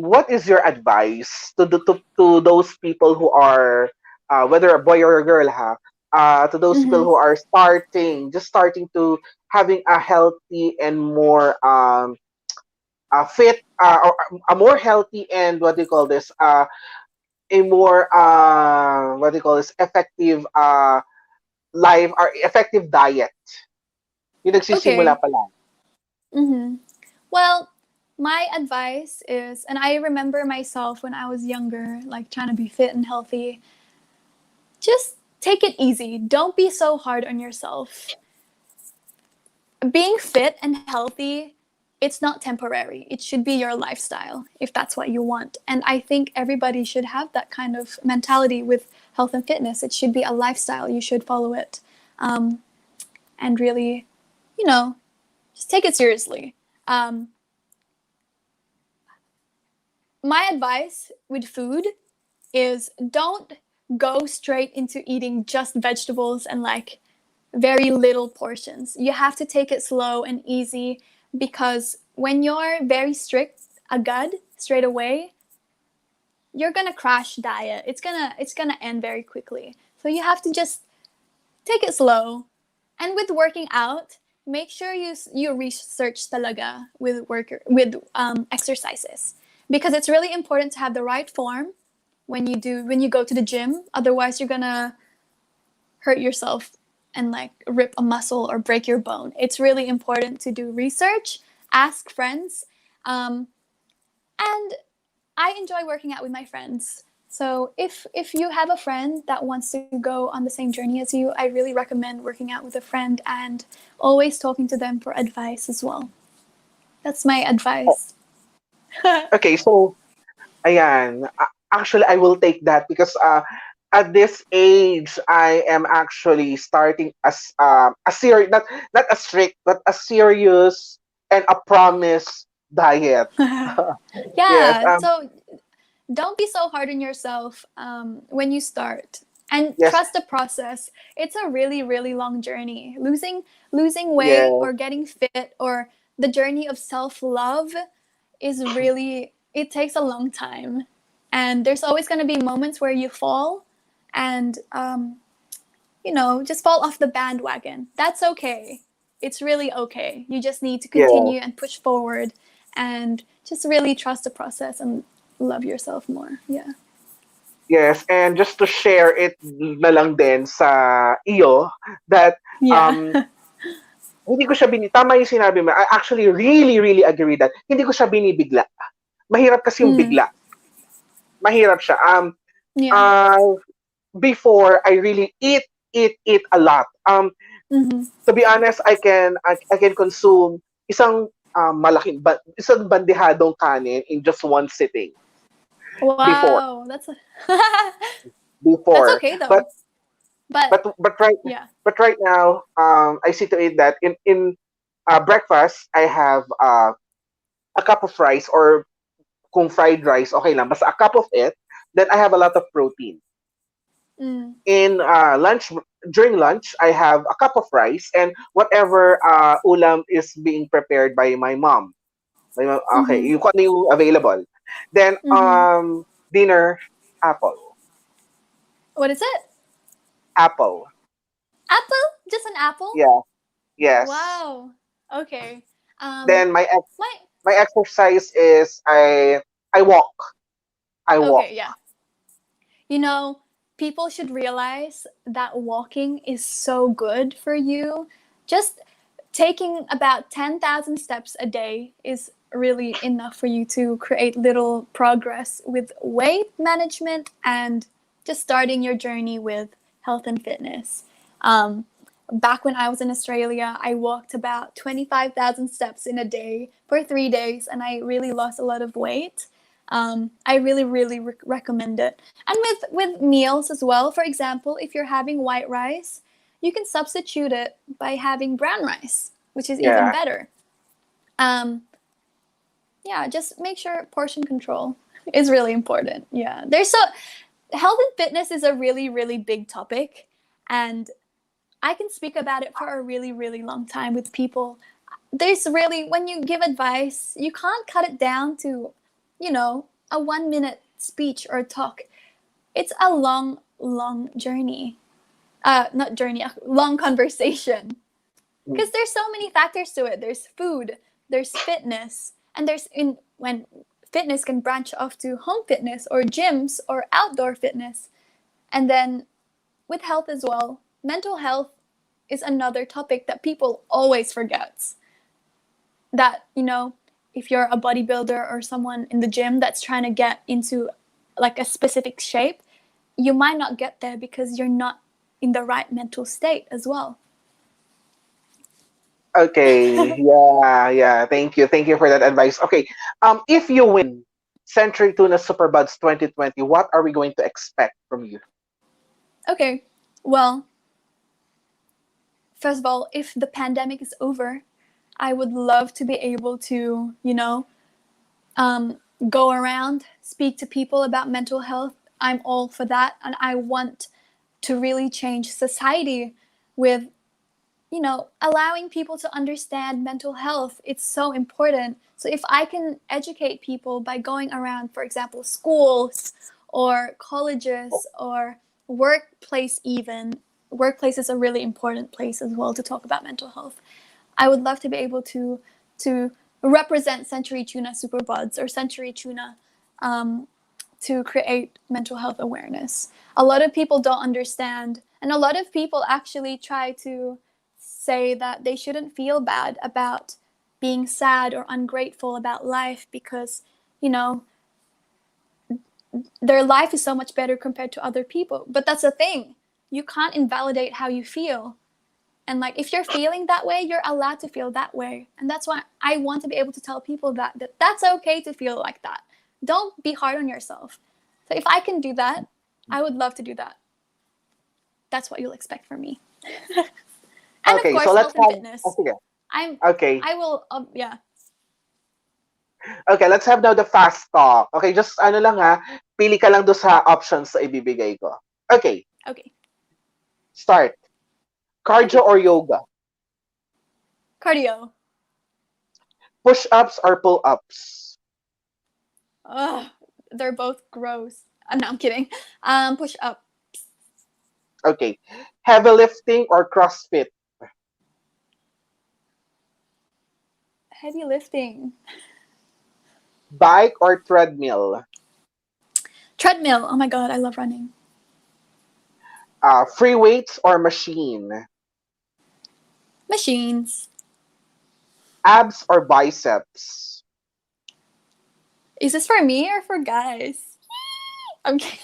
what is your advice to those people who are whether a boy or a girl, to those people Mm-hmm. who are starting to having a healthy and more fit or a more healthy and what do you call this a more what do you call this effective life or effective diet yung nagsisimula Okay. pa lang. Mm-hmm. Well, my advice is, and I remember myself when I was younger, like trying to be fit and healthy, just take it easy. Don't be so hard on yourself. Being fit and healthy, it's not temporary. It should be your lifestyle if that's what you want. And I think everybody should have that kind of mentality with health and fitness. It should be a lifestyle. You should follow it. Um, and really, you know, just take it seriously. Um, my advice with food is don't go straight into eating just vegetables and like very little portions. You have to take it slow and easy because when you're very strict, agad, straight away, you're gonna crash diet. It's gonna end very quickly. So you have to just take it slow. And with working out, make sure you research talaga with exercises because it's really important to have the right form when you go to the gym. Otherwise, you're gonna hurt yourself and like rip a muscle or break your bone. It's really important to do research, ask friends, and I enjoy working out with my friends. So if you have a friend that wants to go on the same journey as you, I really recommend working out with a friend and always talking to them for advice as well. That's my advice. Okay, so ayan. Actually, I will take that because at this age, I am actually starting as a serious, not a strict, but a serious and a promise diet. Yes. Yeah, so don't be so hard on yourself when you start and Yes. trust the process. It's a really really long journey. Losing weight Yes. or getting fit or the journey of self-love is really, it takes a long time, and there's always going to be moments where you fall and just fall off the bandwagon. That's okay. It's really okay. You just need to Yeah. continue and push forward and just really trust the process and love yourself more. Yeah. Yes. And just to share it na lang din sa iyo that Yeah. um hindi ko siya tama yung sinabi mo. I actually really agree with that. Hindi ko siya binibigla. Mahirap kasi yung Mm. bigla. Mahirap siya. Yeah. Before I really eat a lot. Mm-hmm. To be honest, I can consume isang bandehadong kanin in just one sitting before. Wow, that's that's Before. okay though. But But but right yeah. but right now, I see to it that in breakfast I have a cup of rice, or kung fried rice, okay lang, basta a cup of it. Then I have a lot of protein. Mm. In during lunch, I have a cup of rice and whatever ulam is being prepared by my mom. Okay, Mm-hmm. yung kung ano yung available. Then Mm-hmm. dinner, apple. What is it? Apple. Apple? Just an apple? Yeah. Yes. Wow. Okay. Then My my exercise is I walk. I walk. okay, yeah. You know, people should realize that walking is so good for you. Just taking about 10,000 steps a day is really enough for you to create little progress with weight management and just starting your journey with health and fitness. Um, Back when I was in Australia, I walked about 25,000 steps in a day for 3 days, and I really lost a lot of weight. I really recommend it. And with meals as well. For example, if you're having white rice, you can substitute it by having brown rice, which is even Yeah. better. Um, yeah, just make sure portion control is really important. Yeah, health and fitness is a really big topic, and I can speak about it for a really long time with people. There's really, when you give advice, you can't cut it down to, a 1 minute speech or talk. It's a long journey. Not journey, a long conversation. Because there's so many factors to it. There's food, there's fitness, and when fitness can branch off to home fitness or gyms or outdoor fitness. And then with health as well, mental health is another topic that people always forget. That, if you're a bodybuilder or someone in the gym that's trying to get into like a specific shape, you might not get there because you're not in the right mental state as well. Okay. Yeah. Thank you for that advice. Okay. If you win Century Tuna Superbods 2020, what are we going to expect from you? Okay, well, first of all, if the pandemic is over, I would love to be able to, go around, speak to people about mental health. I'm all for that. And I want to really change society with, allowing people to understand mental health. It's so important. So if I can educate people by going around, for example, schools or colleges or workplace even, workplace is a really important place as well to talk about mental health. I would love to be able to represent Century Tuna Superbods or Century Tuna to create mental health awareness. A lot of people don't understand, and a lot of people actually try to say that they shouldn't feel bad about being sad or ungrateful about life because, their life is so much better compared to other people. But that's the thing. You can't invalidate how you feel. And like, if you're feeling that way, you're allowed to feel that way. And that's why I want to be able to tell people that that's okay to feel like that. Don't be hard on yourself. So if I can do that, I would love to do that. That's what you'll expect from me. And Okay, of course, so let's health and have. fitness. Okay. I will, yeah. Okay, let's have now the fast talk. Okay, just ano lang ha, pili ka lang do sa options na ibibigay ko. Okay, Okay. start. Cardio or yoga? Cardio. Push-ups or pull-ups? Ugh, they're both gross. No, I'm kidding. Push up. Okay. Heavy lifting or CrossFit? Heavy lifting. Bike or treadmill? Treadmill. Oh my god, I love running. Free weights or machine? Machines. Abs or biceps? Is this for me or for guys? Okay.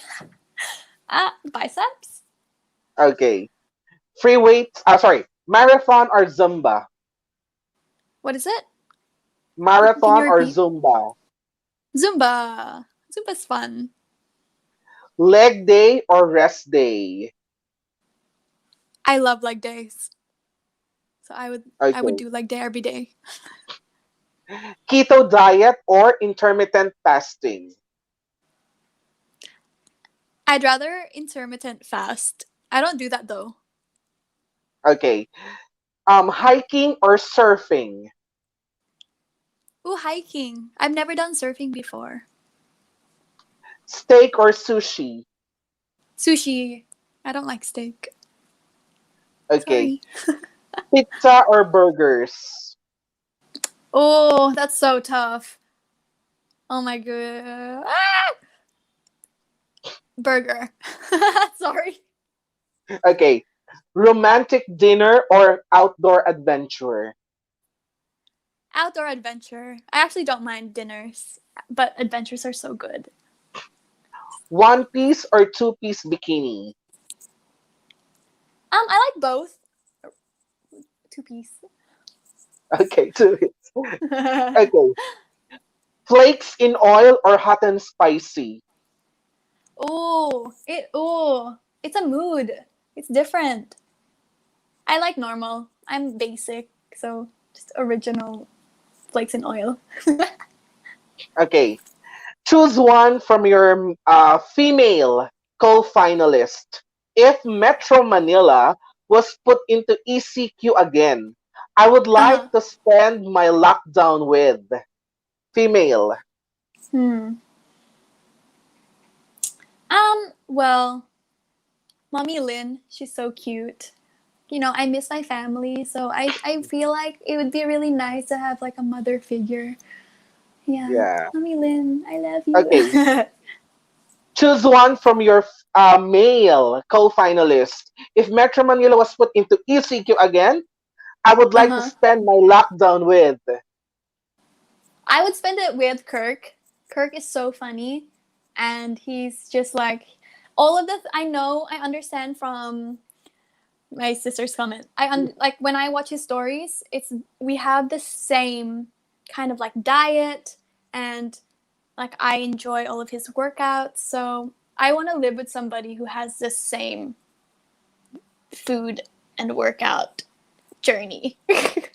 Biceps? Okay. Free weights, sorry, marathon or Zumba? What is it? Can you Marathon or repeat? Zumba? Zumba. Zumba's fun. Leg day or rest day? I love leg days. So I would Okay. do leg day every day. Keto diet or intermittent fasting? I'd rather intermittent fast. I don't do that though. Okay. Hiking or surfing? Ooh, hiking. I've never done surfing before. Steak or sushi? Sushi. I don't like steak. Okay. Sorry. Pizza or burgers? Oh, that's so tough. Oh my god. Burger. Sorry. Okay. Romantic dinner or outdoor adventure? Outdoor adventure. I actually don't mind dinners, but adventures are so good. One piece or two-piece bikini? I like both. Two piece. Okay, two. Okay. Flakes in oil or hot and spicy? It's a mood. It's different. I like normal. I'm basic, so just original flakes in oil. Okay. Choose one from your female co-finalist. If Metro Manila was put into ECQ again, I would like Uh-huh. to spend my lockdown with female. Hmm. Well, Mommy Lynn, she's so cute. You know, I miss my family, so I feel like it would be really nice to have like a mother figure. Yeah. Yeah. Mommy Lynn, I love you. Okay. Choose one from your male co-finalist. If Metro Manila was put into ECQ again, I would like to Uh-huh. spend my lockdown with. I would spend it with Kirk. Kirk is so funny, and he's just like all of this. I understand from my sister's comment. Like when I watch his stories, it's we have the same kind of like diet, and like I enjoy all of his workouts. So I want to live with somebody who has the same food and workout journey.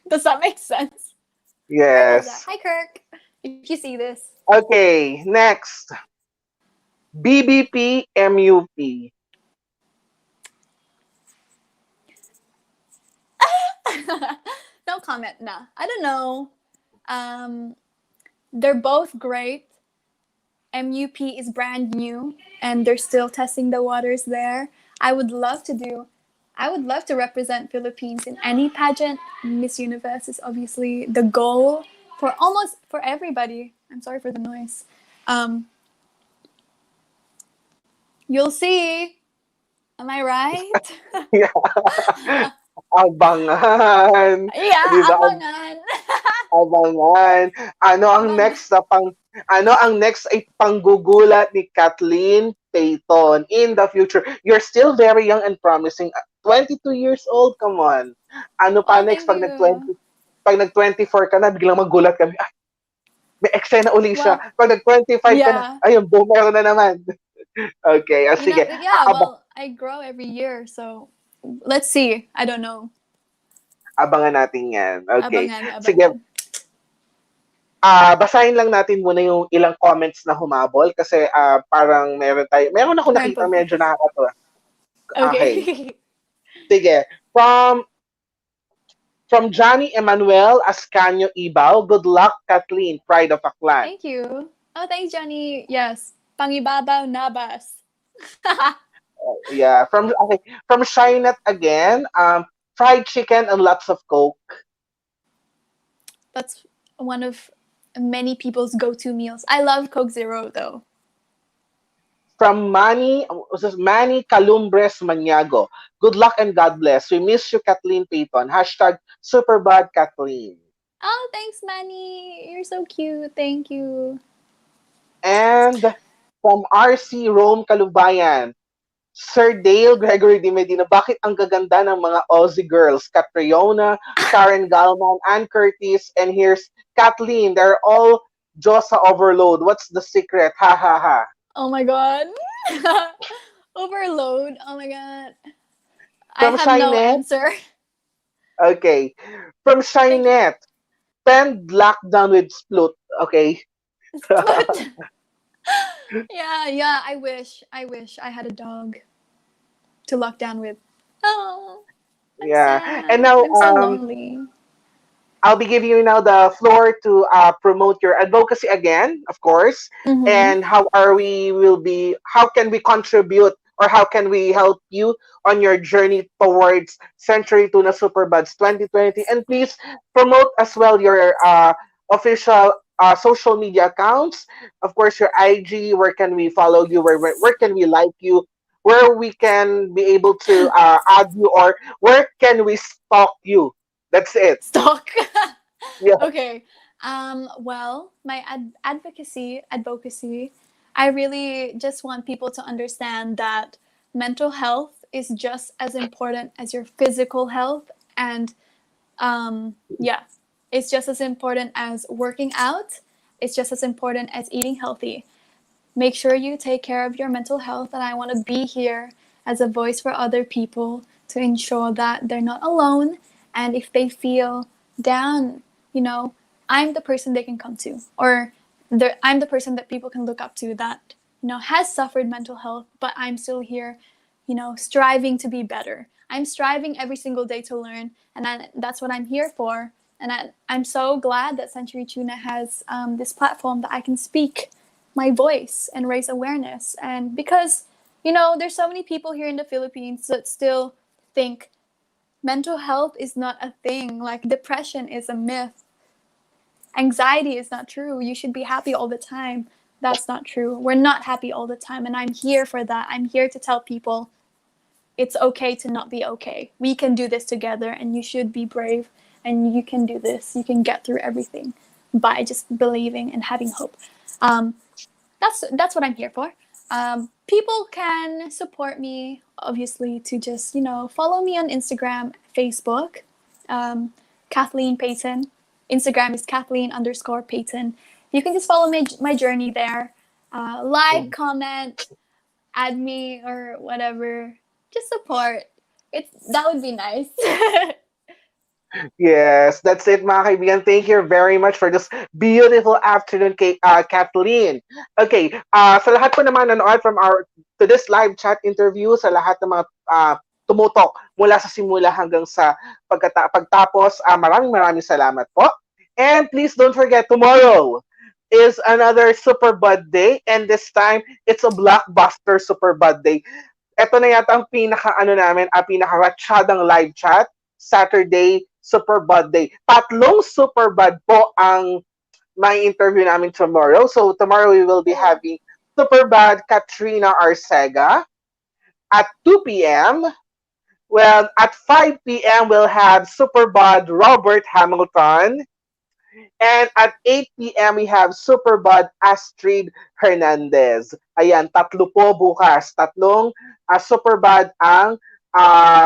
Does that make sense? I love that. Yes. Hi, Kirk. If you see this. Okay, next. BBP MUP. No comment. Nah, I don't know. Um, they're both great. MUP is brand new, and they're still testing the waters there. I would love to represent Philippines in any pageant. Miss Universe is obviously the goal for everybody. I'm sorry for the noise. Um, you'll see. Am I right? Yeah. Abangan. Yeah, Di ba? abangan. Abangan. Abangan. Ano ang next ay panggugulat ni Kathleen Paton in the future? You're still very young and promising. 22 years old, come on. Ano pa Oh, next thank you. pag nag-24 ka na, biglang magulat kami. Ay, may eksena uli siya. Well, Pag nag-25 ka na, yeah. ayun, boomer na naman. Okay, You know, sige. yeah, well, I grow every year, so let's see. I don't know. Abangan natin yan. Okay. Abangan, Sige, abangan. basahin lang natin muna yung ilang comments na humabol kasi parang meron ako Meron nakita po. medyo nakakatawa. Okay. Okay. Sige. From Johnny Emmanuel Ascanio Ibaw, good luck, Kathleen, pride of a clan. Thank you. Oh, thanks, Johnny. Yes. Pangibabaw nabas. Yeah. From Shinet again, fried chicken and lots of Coke. That's one of many people's go-to meals. I love Coke Zero, though. From Manny Calumbres Maniago. Good luck and God bless. We miss you, Kathleen Paton. Hashtag Superbad Kathleen. Oh, thanks, Manny. You're so cute. Thank you. And from RC Rome Kalubayan, Sir Dale Gregory Di Medina, bakit ang gaganda ng mga Aussie girls? Catriona, Karen Galman, Ann Curtis, and here's Kathleen. They're all Josa overload. What's the secret? Ha ha ha. Oh my god. Overload. Oh my god. I From have no Shinette, answer. okay. From Thank you. Shinette, spend lockdown with Splut. Okay. But yeah, I wish I had a dog to lock down with. Oh, I'm Yeah. And sad. now, I'm so lonely. I'll be giving you now the floor to promote your advocacy again, of course, Mm-hmm. and how can we contribute or how can we help you on your journey towards Century Tuna Superbuds 2020? And please promote as well your official social media accounts. Of course, your IG, where can we follow you, where can we like you, where we can be able to add you, or where can we stalk you. That's it. Stalk. Yeah. Okay. Well, my advocacy, I really just want people to understand that mental health is just as important as your physical health, and yeah, it's just as important as working out. It's just as important as eating healthy. Make sure you take care of your mental health, and I want to be here as a voice for other people to ensure that they're not alone. And if they feel down, you know, I'm the person they can come to, or I'm the person that people can look up to that, has suffered mental health, but I'm still here, striving to be better. I'm striving every single day to learn, and that's what I'm here for. And I'm so glad that Century Tuna has this platform that I can speak my voice and raise awareness. And because, there's so many people here in the Philippines that still think mental health is not a thing. Like, depression is a myth. Anxiety is not true. You should be happy all the time. That's not true. We're not happy all the time. And I'm here for that. I'm here to tell people it's okay to not be okay. We can do this together, and you should be brave, and you can do this. You can get through everything by just believing and having hope. Um, that's what I'm here for. People can support me, obviously, to just follow me on Instagram, Facebook, Kathleen Paton. Instagram is Kathleen_Paton. You can just follow my journey there. Like, comment, add me or whatever. Just support. That would be nice. Yes, that's it, mga kaibigan. Thank you very much for this beautiful afternoon, Kathleen. Okay, sa lahat po naman nanood to this live chat interview, sa lahat ng mga tumutok mula sa simula hanggang sa pagtapos, maraming salamat po. And please don't forget, tomorrow is another Superbud Day, and this time, it's a blockbuster Superbud Day. Ito na yata ang pinaka-ratsyadang live chat, Saturday Superbud Day. Tatlong Superbud po ang may interview namin tomorrow. So tomorrow we will be having Superbud Katrina Arcega at 2 p.m. Well, at 5 p.m. we'll have Superbud Robert Hamilton. And at 8 p.m. we have Superbud Astrid Hernandez. Ayan, tatlo po bukas. Tatlong Superbud ang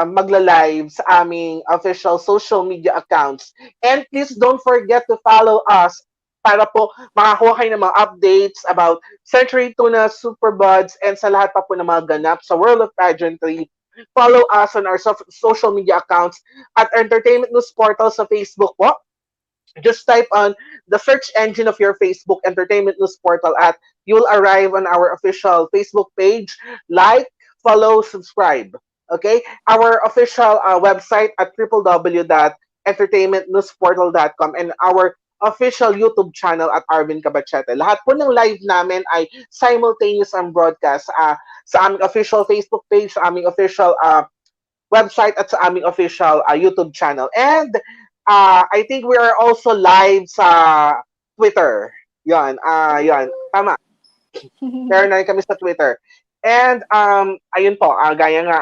magla-live sa aming official social media accounts. And please don't forget to follow us para po makakuha kayo ng mga updates about Century Tuna Superbuds and sa lahat pa po ng mga ganap sa World of Pageantry. Follow us on our social media accounts at Entertainment News Portal sa Facebook po. Just type on the search engine of your Facebook Entertainment News Portal at you'll arrive on our official Facebook page. Like, follow, subscribe. Okay? Our official website at www.entertainmentnewsportal.com and our official YouTube channel at Arvin Cabachete. Lahat po ng live namin ay simultaneous ang broadcast sa aming official Facebook page, sa aming official website at sa aming official YouTube channel. And I think we are also live sa Twitter. Yon, tama. Meron na rin kami sa Twitter. And ayun po, gaya nga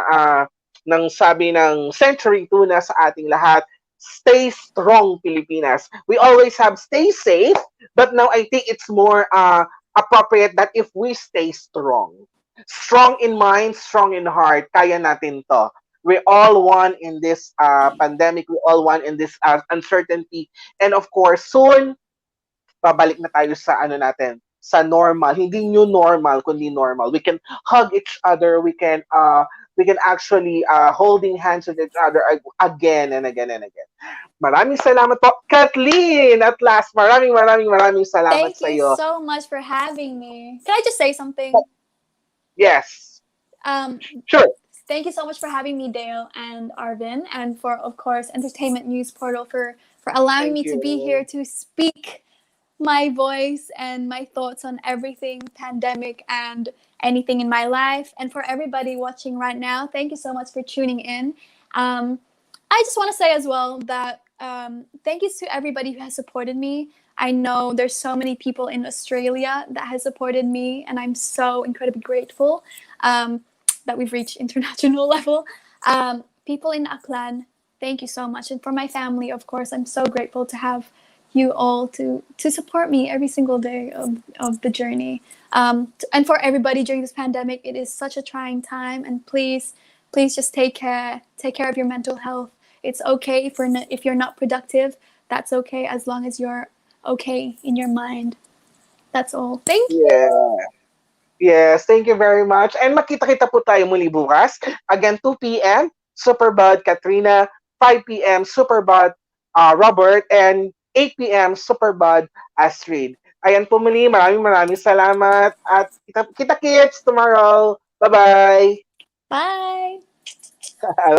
ng sabi ng Century Tuna sa ating lahat, stay strong, Pilipinas. We always have stay safe, but now I think it's more appropriate that if we stay strong. Strong in mind, strong in heart, kaya natin to. We all one in this pandemic. We all one in this uncertainty. And of course, soon, babalik na tayo sa ano natin, sa normal. Hindi new normal, kundi normal. We can hug each other. We can actually holding hands with each other again and again and again. Maraming salamat po, Kathleen. At last, maraming salamat Thank sa you iyo. so much for having me. Can I just say something? Yes. Um, Sure. Thank you so much for having me, Dale and Arvin, and for, of course, Entertainment News Portal for allowing Thank me to be you. here to speak my voice and my thoughts on everything pandemic and anything in my life. And for everybody watching right now, thank you so much for tuning in. I just want to say as well that thank you to everybody who has supported me. I know there's so many people in Australia that has supported me, and I'm so incredibly grateful that we've reached international level. People in Aklan, thank you so much. And for my family, of course, I'm so grateful to have you all to support me every single day of the journey. And for everybody during this pandemic, it is such a trying time, and please just take care of your mental health. It's okay if you're not productive. That's okay as long as you're okay in your mind. That's all. Thank you. Yeah. Yes, thank you very much. And makita-kita po tayo muli bukas. Again, 2 p.m. Superbud Katrina, 5 p.m. Superbud Robert, and 8 p.m. Superbud Astrid. Ayan po muli, maraming salamat. At kita-kits tomorrow. Bye-bye. Bye. Bye.